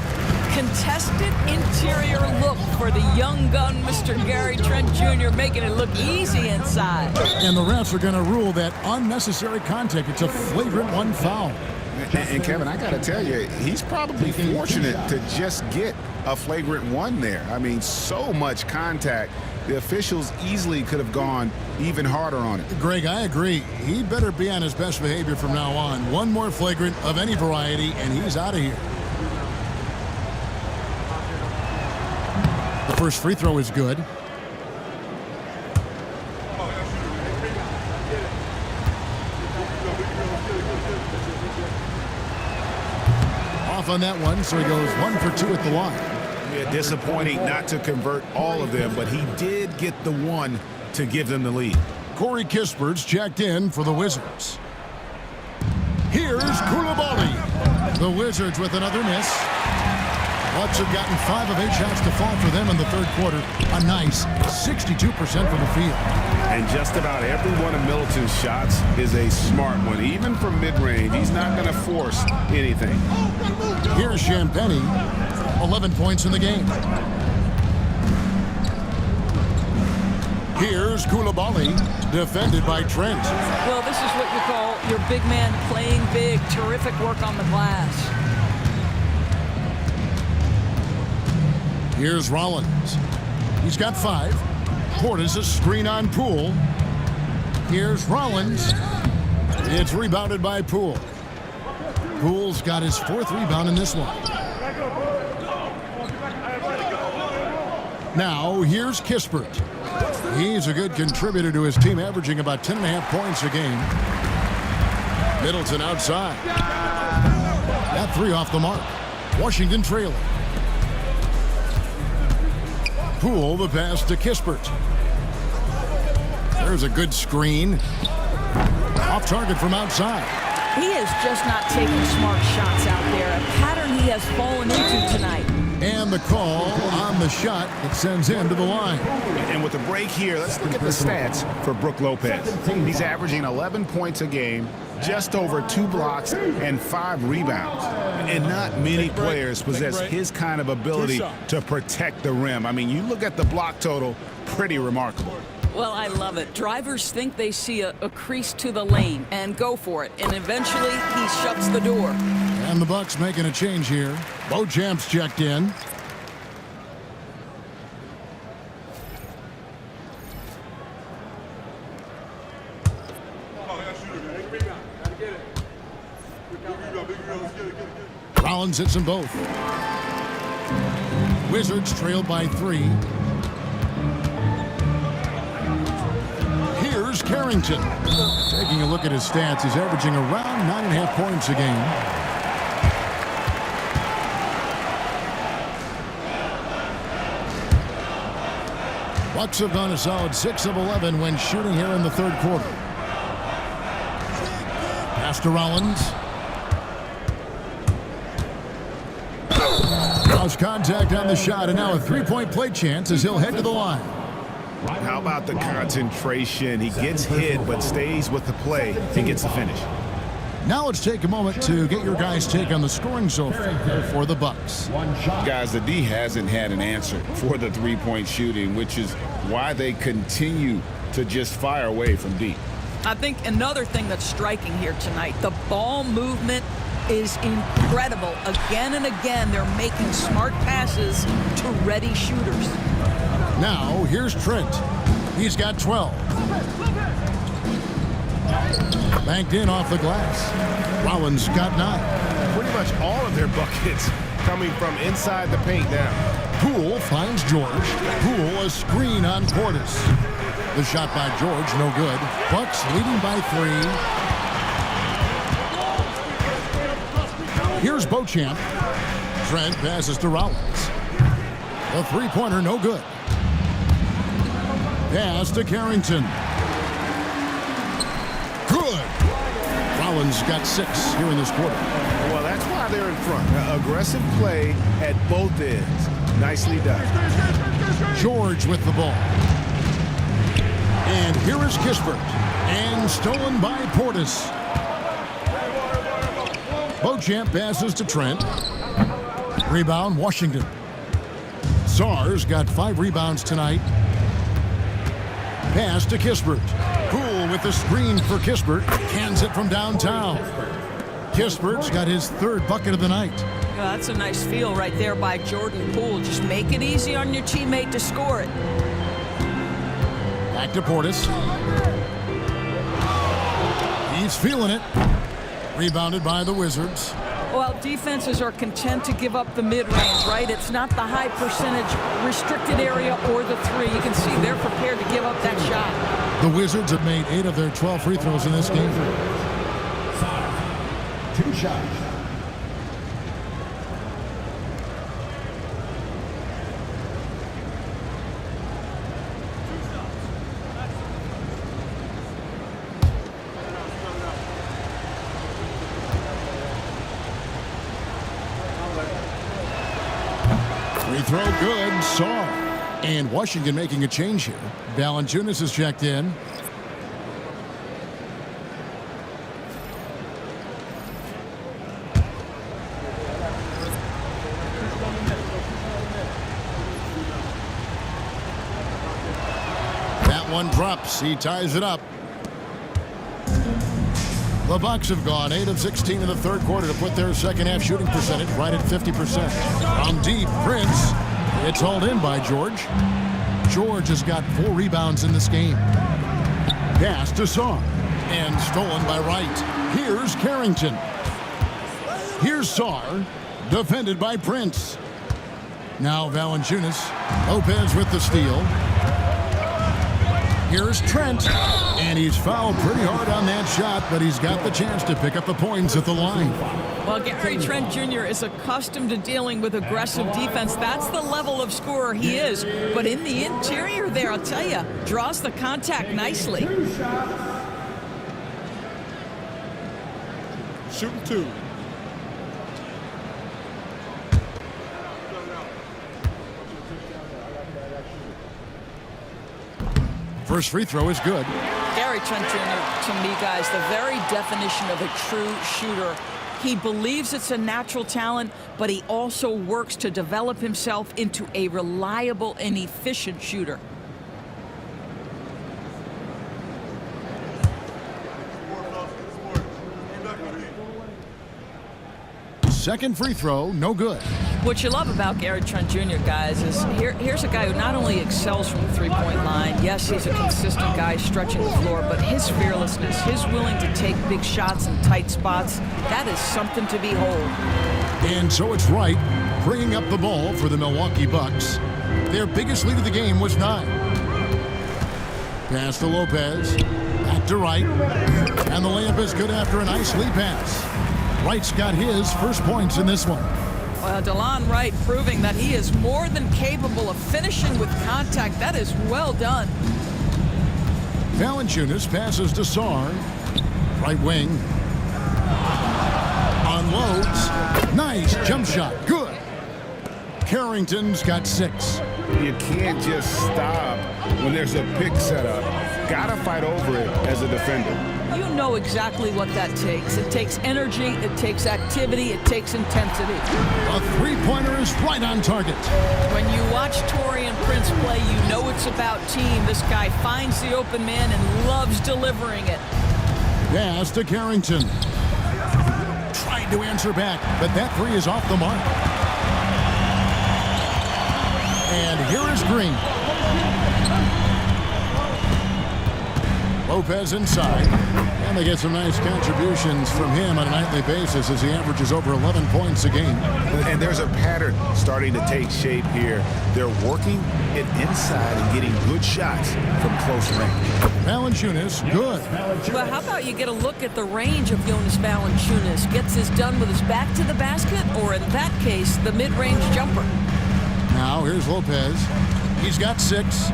Contested interior look for the young gun, Mr. Gary Trent Jr., making it look easy inside. And the refs are going to rule that unnecessary contact. It's a flagrant 1 foul. And Kevin, I got to tell you, he's probably fortunate to just get a flagrant 1 there. I mean, so much contact. The officials easily could have gone even harder on it. Greg, I agree. He better be on his best behavior from now on. 1 more flagrant of any variety, and he's out of here. The first free throw is good. Off on that one, so he goes 1 for 2 at the line. Yeah, disappointing not to convert all of them, but he did get the 1 to give them the lead. Corey Kispert's checked in for the Wizards. Here's Koulibaly. The Wizards with another miss. Bucks have gotten 5 of 8 shots to fall for them in the third quarter. A nice 62% from the field. And just about every one of Middleton's shots is a smart one. Even from mid-range, he's not going to force anything. Here's Champagnie. 11 points in the game. Here's Koulibaly, defended by Trent. Well, this is what you call your big man playing big. Terrific work on the glass. Here's Rollins. He's got 5. Portis a screen on Poole. Here's Rollins. It's rebounded by Poole. Poole's got his 4th rebound in this one. Now here's Kispert. He's a good contributor to his team, averaging about 10.5 points a game. Middleton outside. That 3 off the mark. Washington trailing. Poole the pass to Kispert. There's a good screen. Off target from outside. He is just not taking smart shots out there. A pattern he has fallen into tonight. And the call on the shot that sends him to the line. And with the break here, let's look at the stats for Brook Lopez. He's averaging 11 points a game, just over 2 blocks, and 5 rebounds. And not many players possess his kind of ability to protect the rim. I mean, you look at the block total, pretty remarkable. Well, I love it. Drivers think they see a crease to the lane and go for it. And eventually, he shuts the door. And the Bucks making a change here. Beauchamp's checked in. Rollins hits them both. Wizards trailed by 3. Here's Carrington. Taking a look at his stats, he's averaging around 9.5 points a game. Bucks have gone a solid 6 of 11 when shooting here in the third quarter. Pass to Rollins. Lost contact on the shot, and now a three-point play chance as he'll head to the line. How about the concentration? He gets hit, but stays with the play and gets the finish. Now let's take a moment to get your guys' take on the scoring so far for the Bucks. Guys, the D hasn't had an answer for the three-point shooting, which is why they continue to just fire away from deep. I think another thing that's striking here tonight, the ball movement is incredible. Again and again, they're making smart passes to ready shooters. Now, here's Trent. He's got 12. Banked in off the glass. Rollins got 9. Pretty much all of their buckets coming from inside the paint now. Poole finds George. Poole a screen on Portis. The shot by George, no good. Bucks leading by 3. Here's Beauchamp. Trent passes to Rollins. The three-pointer, no good. Pass to Carrington. Good. Rollins got 6 here in this quarter. Well, that's why they're in front. Aggressive play at both ends. Nicely done. George with the ball. And here is Kispert. And stolen by Portis. Beauchamp passes to Trent. Rebound, Washington. Sar's got 5 rebounds tonight. Pass to Kispert. Poole with the screen for Kispert. Cans it from downtown. Kispert's got his 3rd bucket of the night. Yeah, that's a nice feel right there by Jordan Poole. Just make it easy on your teammate to score it. Back to Portis. He's feeling it. Rebounded by the Wizards. Well, defenses are content to give up the mid-range, right? It's not the high percentage restricted area or the 3. You can see they're prepared to give up that shot. The Wizards have made 8 of their 12 free throws in this game. 2 shots. Free throw good. Saw. And Washington making a change here. Valanciunas is checked in. That one drops. He ties it up. The Bucks have gone 8 of 16 in the third quarter to put their second-half shooting percentage right at 50%. From deep, Prince. It's hauled in by George. George has got 4 rebounds in this game. Pass to Saw. And stolen by Wright. Here's Carrington. Here's Saw. Defended by Prince. Now Valanciunas. Lopez with the steal. Here's Trent. And he's fouled pretty hard on that shot, but he's got the chance to pick up the points at the line. Well, Gary Trent Jr. is accustomed to dealing with aggressive defense. That's the level of scorer he is. But in the interior there, I'll tell you, draws the contact nicely. Shooting 2. First free throw is good. Gary Trent Jr., to me, guys, the very definition of a true shooter. He believes it's a natural talent, but he also works to develop himself into a reliable and efficient shooter. Second free throw, no good. What you love about Gary Trent Jr., guys, is here's a guy who not only excels from the three-point line, yes, he's a consistent guy stretching the floor, but his fearlessness, his willing to take big shots in tight spots, that is something to behold. And so it's Wright bringing up the ball for the Milwaukee Bucks. Their biggest lead of the game was 9. Pass to Lopez. Back to Wright. And the layup is good after a nice lead pass. Wright's got his first points in this one. Well, DeLon Wright proving that he is more than capable of finishing with contact. That is well done. Valanciunas passes to Sarr. Right wing. Unloads. Nice jump shot. Good. Carrington's got 6. You can't just stop when there's a pick set up. Gotta fight over it as a defender. You know exactly what that takes. It takes energy, it takes activity, it takes intensity. A three-pointer is right on target. When you watch Taurean Prince play, you know it's about team. This guy finds the open man and loves delivering it. Pass to Carrington. Tried to answer back, but that three is off the mark. And here is Green. Lopez inside. And they get some nice contributions from him on a nightly basis as he averages over 11 points a game. And there's a pattern starting to take shape here. They're working it inside and getting good shots from close range. Valanciunas, good. Well, how about you get a look at the range of Jonas Valanciunas? Gets this done with his back to the basket, or in that case, the mid-range jumper. Now here's Lopez. He's got 6.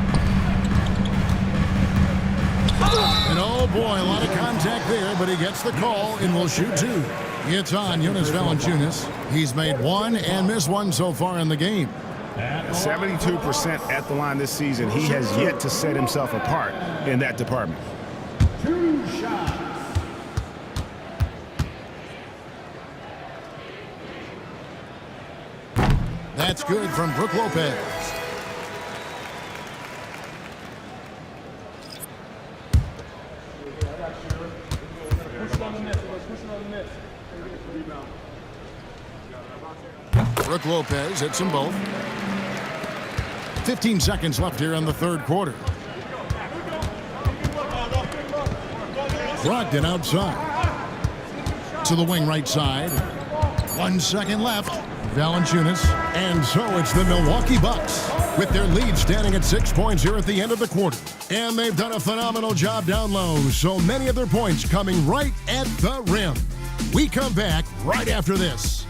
And oh boy, a lot of contact there, but he gets the call and will shoot 2. It's on Jonas Valanciunas. He's made 1 and missed 1 so far in the game. 72% at the line this season. He has yet to set himself apart in that department. 2 shots. That's good from Brook Lopez. Brook Lopez hits them both. 15 seconds left here in the third quarter. Brogdon outside. To the wing right side. 1 second left. Valanciunas. And so it's the Milwaukee Bucks with their lead standing at 6 points here at the end of the quarter. And they've done a phenomenal job down low. So many of their points coming right at the rim. We come back right after this.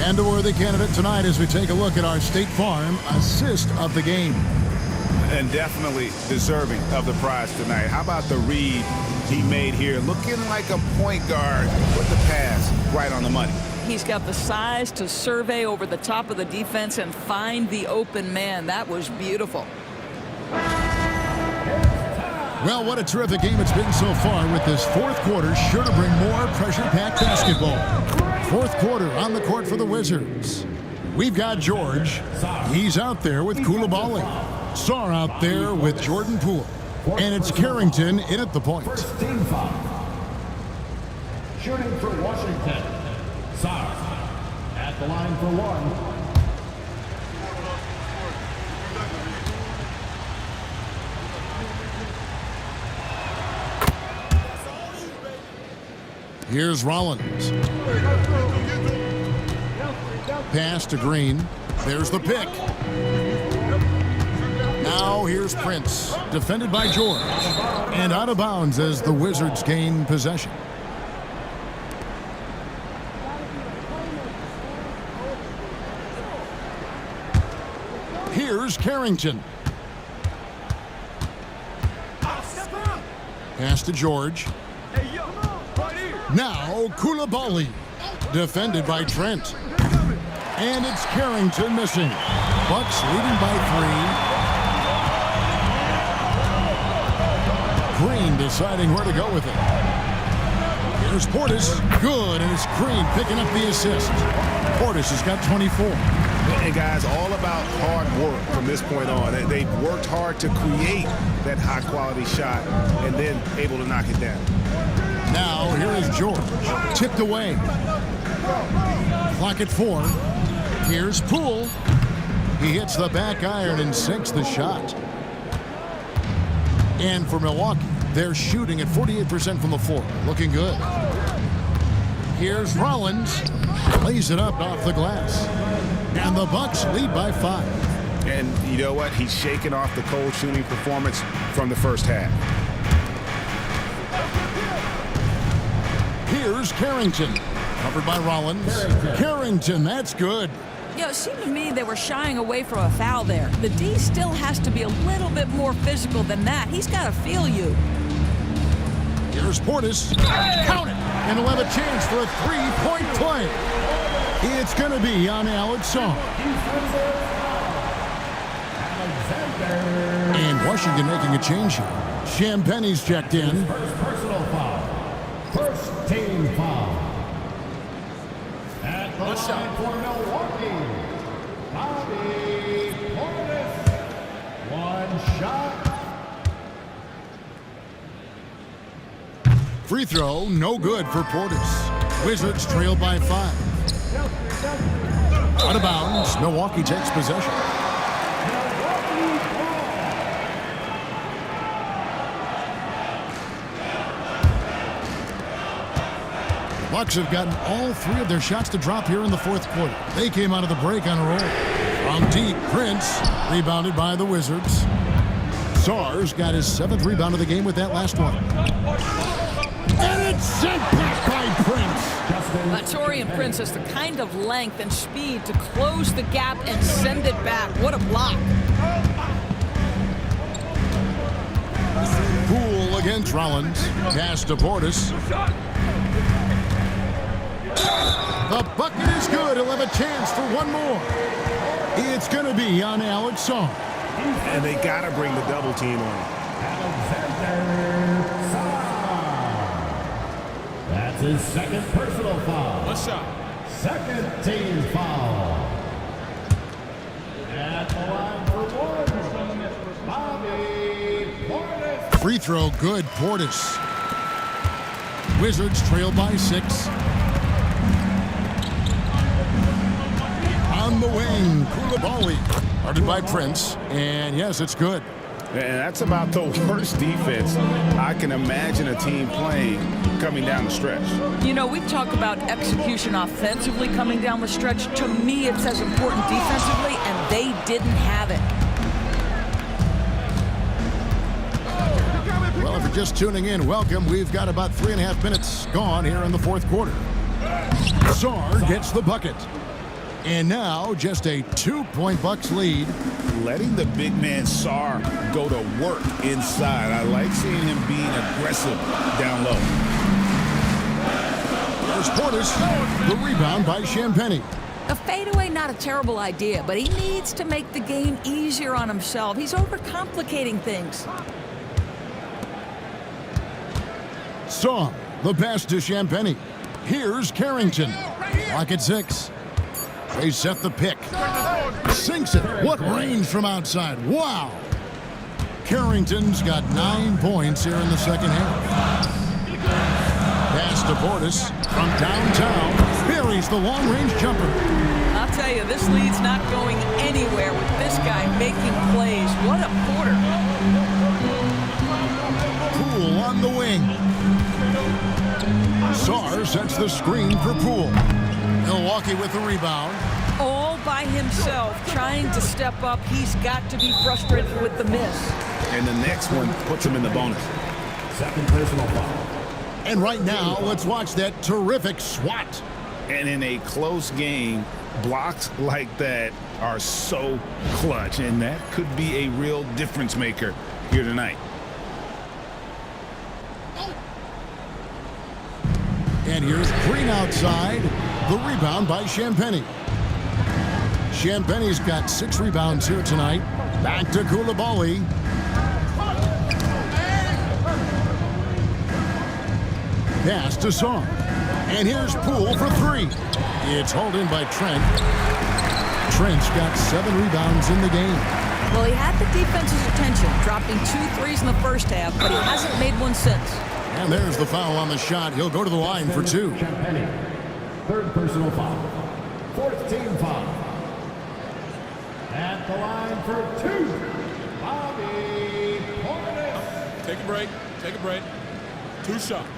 And a worthy candidate tonight as we take a look at our State Farm assist of the game. And definitely deserving of the prize tonight. How about the read he made here? Looking like a point guard with the pass right on the money. He's got the size to survey over the top of the defense and find the open man. That was beautiful. Well, what a terrific game it's been so far with this fourth quarter. Sure to bring more pressure-packed basketball. Fourth quarter on the court for the Wizards. We've got George. He's out there with Koulibaly. Sarr out there with Jordan Poole. And it's Carrington in at the point. First team foul. Shooting for Washington. Sarr at the line for 1. Here's Rollins. Pass to Green. There's the pick. Now here's Prince. Defended by George. And out of bounds as the Wizards gain possession. Here's Carrington. Pass to George. Now Koulibaly, defended by Trent. And it's Carrington missing. Bucks leading by 3. Green deciding where to go with it. There's Portis. Good, and it's Green picking up the assist. Portis has got 24. And guys, all about hard work from this point on. They've worked hard to create that high-quality shot and then able to knock it down. Now, here is George. Tipped away. Clock at 4. Here's Poole. He hits the back iron and sinks the shot. And for Milwaukee, they're shooting at 48% from the floor. Looking good. Here's Rollins. Lays it up off the glass. And the Bucks lead by 5. And you know what? He's shaking off the cold shooting performance from the first half. Here's Carrington. Covered by Rollins. Carrington, that's good. You know, it seemed to me they were shying away from a foul there. The D still has to be a little bit more physical than that. He's got to feel you. Here's Portis. Count it! And he'll have a chance for a three-point play. It's going to be on Alex Song. And Washington making a change here. Champagne's checked in. First personal foul. First team foul. At the line for Milwaukee, Bobby Portis. One shot. Free throw, no good for Portis. Wizards trail by 5. Out of bounds, Milwaukee takes possession. Bucks have gotten all 3 of their shots to drop here in the 4th quarter. They came out of the break on a roll. From deep, Prince, rebounded by the Wizards. Sars got his 7th rebound of the game with that last one. And it's sent back by Prince. Taurean Prince has the kind of length and speed to close the gap and send it back. What a block. Poole against Rollins. Pass to Portis. The bucket is good. He'll have a chance for one more. It's going to be on Alex Song. And they got to bring the double team on. That's his 2nd personal foul. What's up? 2nd team foul. At the line for one, Bobby Portis. Free throw good, Portis. Wizards trail by 6. On the wing, Koulibaly. Guarded by Prince. And yes, it's good. And that's about the worst defense I can imagine a team playing coming down the stretch. You know, we talk about execution offensively coming down the stretch. To me, it's as important defensively, and they didn't have it. Well, if you're just tuning in, welcome. We've got about 3.5 minutes gone here in the 4th quarter. Sar gets the bucket. And now just a 2-point Bucks lead. Letting the big man Sar go to work inside. I like seeing him being aggressive down low. There's Portis. The rebound by Champagnie. A fadeaway, not a terrible idea, but he needs to make the game easier on himself. He's overcomplicating things. Song, the pass to Champagnie. Here's Carrington. Clock at 6. They set the pick. Sinks it. What range from outside. Wow. Carrington's got 9 points here in the 2nd half. Pass to Portis from downtown. Buries the long-range jumper. I'll tell you, this lead's not going anywhere with this guy making plays. What a quarter. Poole on the wing. Sar sets the screen for Poole. Milwaukee with the rebound. All by himself, trying to step up. He's got to be frustrated with the miss. And the next one puts him in the bonus. 2nd personal foul. And right now, let's watch that terrific swat. And in a close game, blocks like that are so clutch, and that could be a real difference maker here tonight. And here's Green outside. The rebound by Champagnie. Champagnie's got 6 rebounds here tonight. Back to Koulibaly. Pass to Song. And here's Poole for three. It's hauled in by Trent. Trent's got 7 rebounds in the game. Well, he had the defense's attention, dropping 2 threes in the first half, but he hasn't made one since. And there's the foul on the shot. He'll go to the line for 2. Champagny. Third personal foul. Fourth team foul. At the line for 2, Bobby Portis. Take a break. Take a break. 2 shots.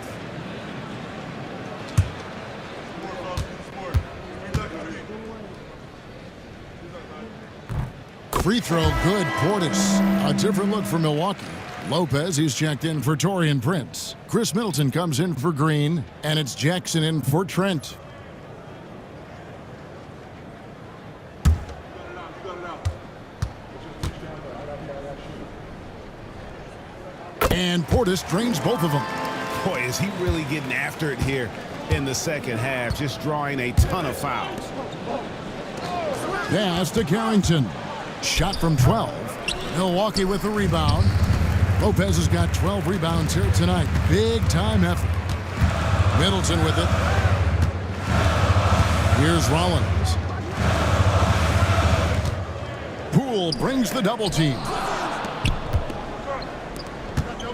Free throw good, Portis. A different look for Milwaukee. Lopez, he's checked in for Taurean Prince. Chris Middleton comes in for Green, and it's Jackson in for Trent. And Portis drains both of them. Boy, is he really getting after it here in the second half, just drawing a ton of fouls. Pass to Carrington. Shot from 12. Milwaukee with the rebound. Lopez has got 12 rebounds here tonight. Big time effort. Middleton with it. Here's Rollins. Poole brings the double team.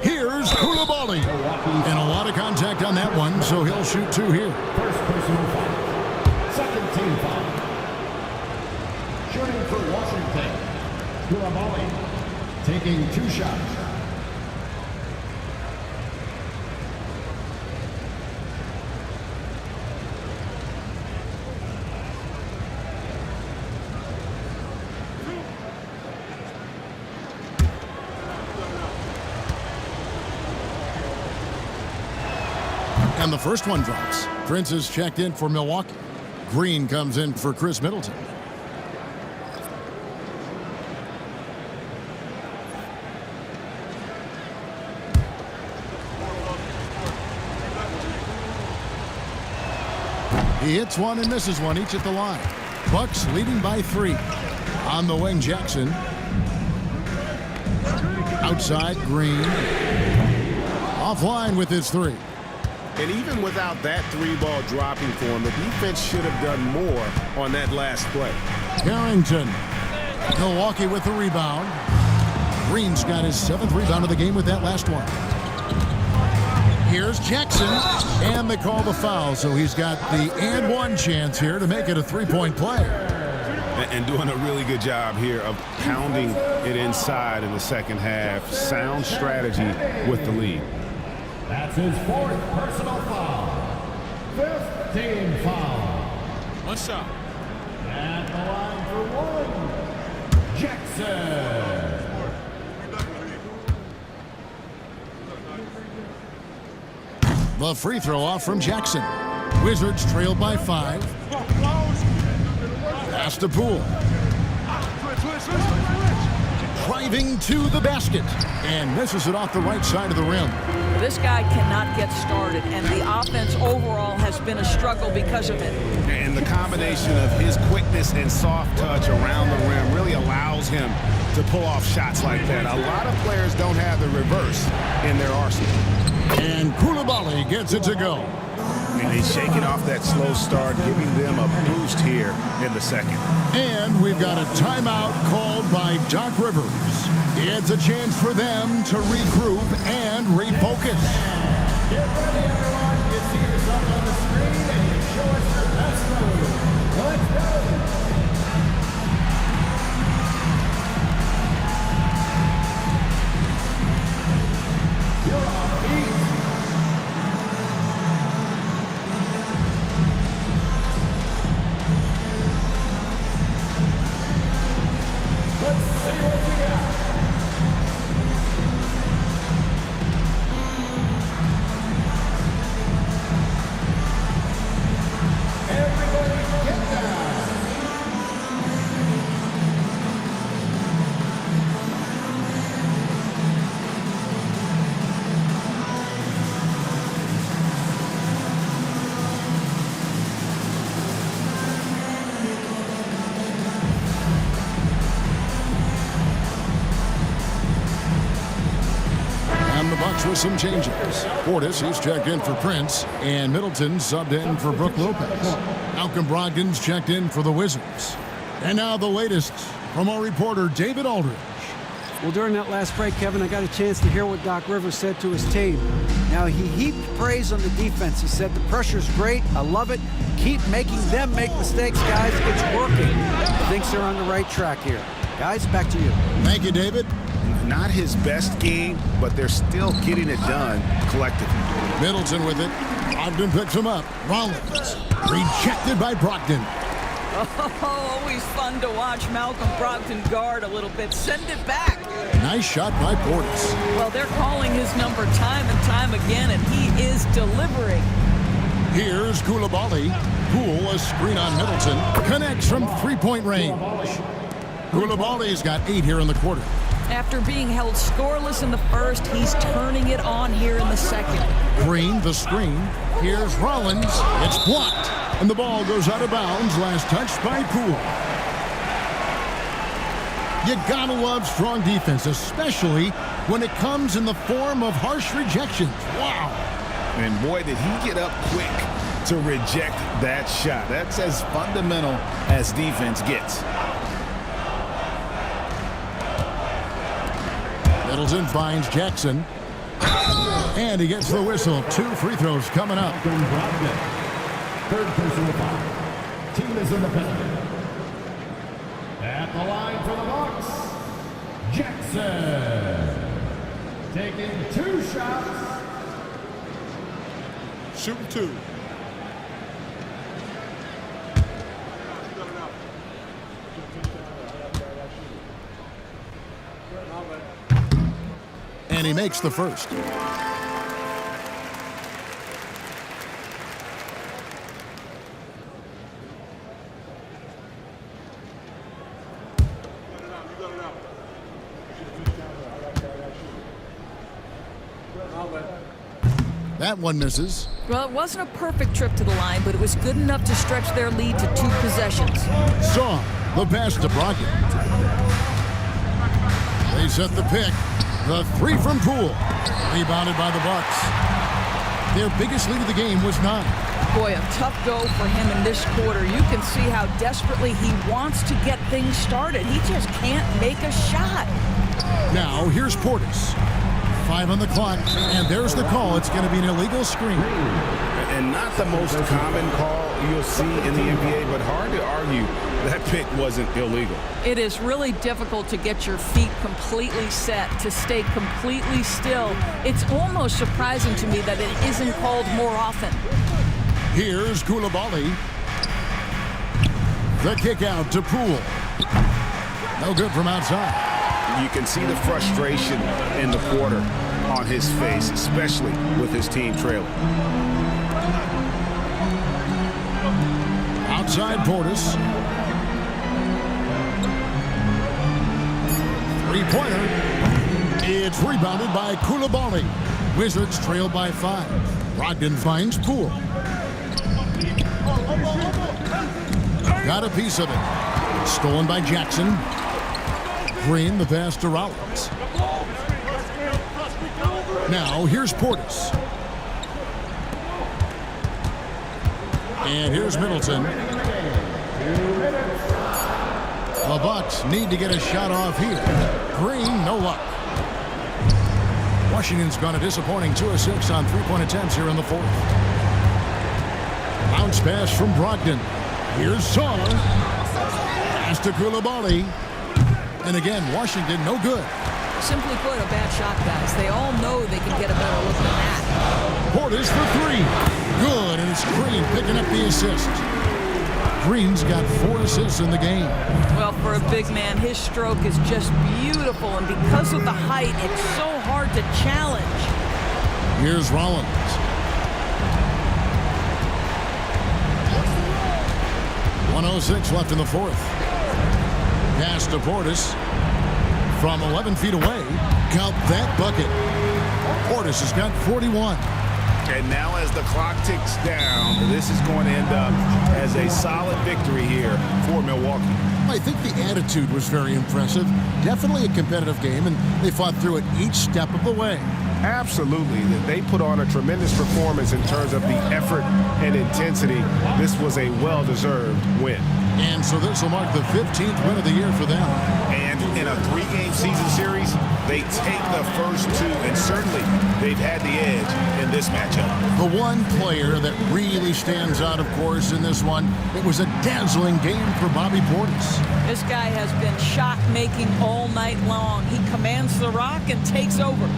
Here's Koulibaly. And a lot of contact on that one, so he'll shoot 2 here. First personal foul. Second team foul. Shooting for Washington. Koulibaly taking 2 shots. And the first one drops. Prince is checked in for Milwaukee. Green comes in for Chris Middleton. He hits one and misses one, each at the line. Bucks leading by 3. On the wing, Jackson. Outside, Green. Offline with his 3. And even without that 3-ball dropping for him, the defense should have done more on that last play. Carrington. Milwaukee with the rebound. Green's got his 7th rebound of the game with that last one. Here's Jackson, and they call the foul, so he's got the and 1 chance here to make it a 3-point play. And doing a really good job here of pounding it inside in the second half. Sound strategy with the lead. That's his 4th personal foul. 5th team foul. 1 shot. At the line for 1, Jackson. The free throw off from Jackson. Wizards trail by 5. Pass to Poole. Driving to the basket and misses it off the right side of the rim. This guy cannot get started, and the offense overall has been a struggle because of it. And the combination of his quickness and soft touch around the rim really allows him to pull off shots like that. A lot of players don't have the reverse in their arsenal. And Koulibaly gets it to go. And he's shaking off that slow start, giving them a boost here in the second. And we've got a timeout called by Doc Rivers. It's a chance for them to regroup and refocus. Get ready, everyone. You see yourself on the screen, and you show us your best move. Let's go. You're off beat. Let's see what you got. Everybody with some changes. Portis, he's checked in for Prince, and Middleton subbed in for Brook Lopez. Malcolm Brogdon's checked in for the Wizards. And now the latest from our reporter, David Aldridge. Well, during that last break, Kevin, I got a chance to hear what Doc Rivers said to his team. Now, he heaped praise on the defense. He said, the pressure's great. I love it. Keep making them make mistakes, guys. It's working. Thinks they're on the right track here. Guys, back to you. Thank you, David. Not his best game, but they're still getting it done collectively. Middleton with it. Brogdon picks him up. Rollins rejected by Brogdon. Oh, always fun to watch Malcolm Brogdon guard a little bit. Send it back. Nice shot by Portis. Well, they're calling his number time and time again, and he is delivering. Here's Koulibaly. Poole, a screen on Middleton. Connects from three-point range. Koulibaly's got 8 here in the quarter. After being held scoreless in the first, he's turning it on here in the second. Green, the screen. Here's Rollins. It's blocked. And the ball goes out of bounds. Last touch by Poole. You gotta love strong defense, especially when it comes in the form of harsh rejections. Wow. And boy, did he get up quick to reject that shot. That's as fundamental as defense gets. Middleton finds Jackson. And he gets the whistle. 2 free throws coming up. Third personal foul. Team is in the penalty. At the line for the Bucks, Jackson. Taking 2 shots. Shooting 2. And he makes the first. That one misses. Well, it wasn't a perfect trip to the line, but it was good enough to stretch their lead to 2 possessions. Saw the pass to Brogdon. They set the pick. The 3 from Poole. Rebounded by the Bucks. Their biggest lead of the game was 9. Boy, a tough go for him in this quarter. You can see how desperately he wants to get things started. He just can't make a shot. Now, here's Portis. 5 on the clock, and there's the call. It's going to be an illegal screen. And not the most common call you'll see in the NBA, but hard to argue that pick wasn't illegal. It is really difficult to get your feet completely set, to stay completely still. It's almost surprising to me that it isn't called more often. Here's Koulibaly. The kick out to Poole. No good from outside. You can see the frustration in the quarter on his face, especially with his team trailing. Outside Portis. 3-pointer. It's rebounded by Koulibaly. Wizards trail by 5. Brogdon finds Poole. Got a piece of it. Stolen by Jackson. Green, the pass to Rollins. Now, here's Portis. And here's Middleton. The Bucks need to get a shot off here. Green, no luck. Washington's gone a disappointing 2 of 6 on 3-point attempts here in the 4th. Bounce pass from Brogdon. Here's Saw. Pass to Koulibaly. And again, Washington, no good. Simply put, a bad shot, guys. They all know they can get a better look than that. Portis for 3. Good, and it's Green picking up the assist. Green's got 4 assists in the game. Well, for a big man, his stroke is just beautiful, and because of the height, it's so hard to challenge. Here's Rollins. 1:06 left in the 4th. Pass to Portis from 11 feet away. Count that bucket. Portis has got 41. And now as the clock ticks down, this is going to end up as a solid victory here for Milwaukee. I think the attitude was very impressive. Definitely a competitive game, and they fought through it each step of the way. Absolutely. They put on a tremendous performance in terms of the effort and intensity. This was a well-deserved win. And so this will mark the 15th win of the year for them. And in a 3-game season series, they take the first 2, and certainly they've had the edge in this matchup. The one player that really stands out, of course, in this one, it was a dazzling game for Bobby Portis. This guy has been shot-making all night long. He commands the rock and takes over.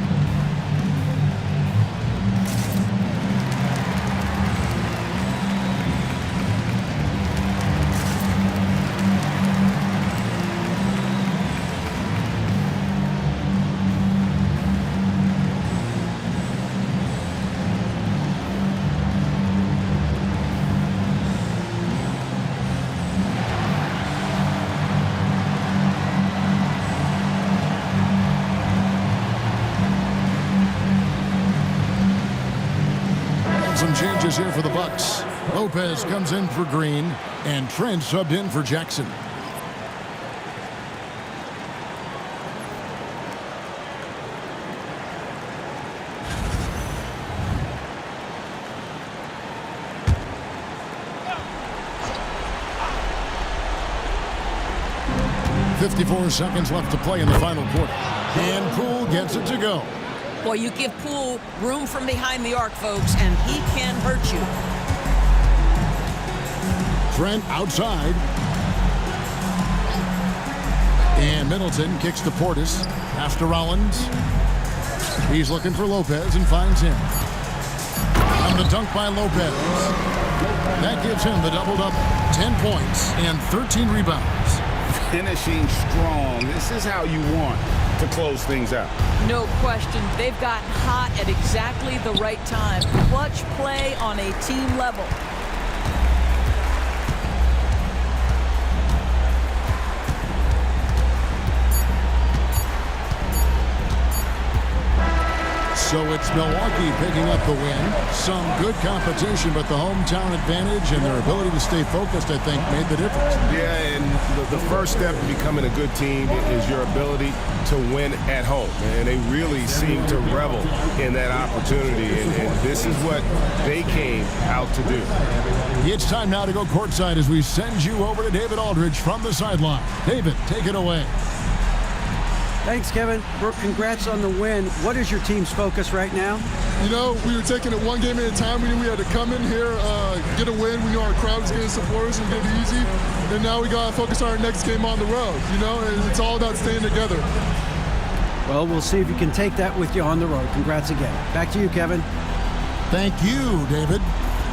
Some changes here for the Bucks. Lopez comes in for Green, and Trent subbed in for Jackson. .54 seconds left to play in the final quarter. And Poole gets it to go. Boy, you give Poole room from behind the arc, folks, and he can hurt you. Trent outside. And Middleton kicks to Portis. Pass to Rollins. He's looking for Lopez and finds him. On the dunk by Lopez. That gives him the double-double. 10 points and 13 rebounds. Finishing strong. This is how you want to close things out. No question. They've gotten hot at exactly the right time. Clutch play on a team level. So it's Milwaukee picking up the win. Some good competition, but the hometown advantage and their ability to stay focused, I think, made the difference. Yeah, and the first step in becoming a good team is your ability to win at home. And they really seem to revel in that opportunity, and this is what they came out to do. It's time now to go courtside as we send you over to David Aldridge from the sideline. David, take it away. Thanks, Kevin. Brooke, congrats on the win. What is your team's focus right now? You know, we were taking it one game at a time. We knew we had to come in here, get a win. We knew our crowd was going to support us and get it easy. And now we got to focus on our next game on the road, you know, and it's all about staying together. Well, we'll see if you can take that with you on the road. Congrats again. Back to you, Kevin. Thank you, David.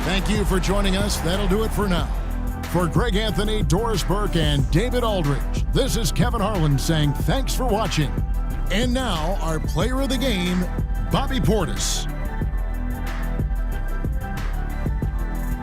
Thank you for joining us. That'll do it for now. For Greg Anthony, Doris Burke, and David Aldridge, this is Kevin Harlan saying thanks for watching. And now, our player of the game, Bobby Portis.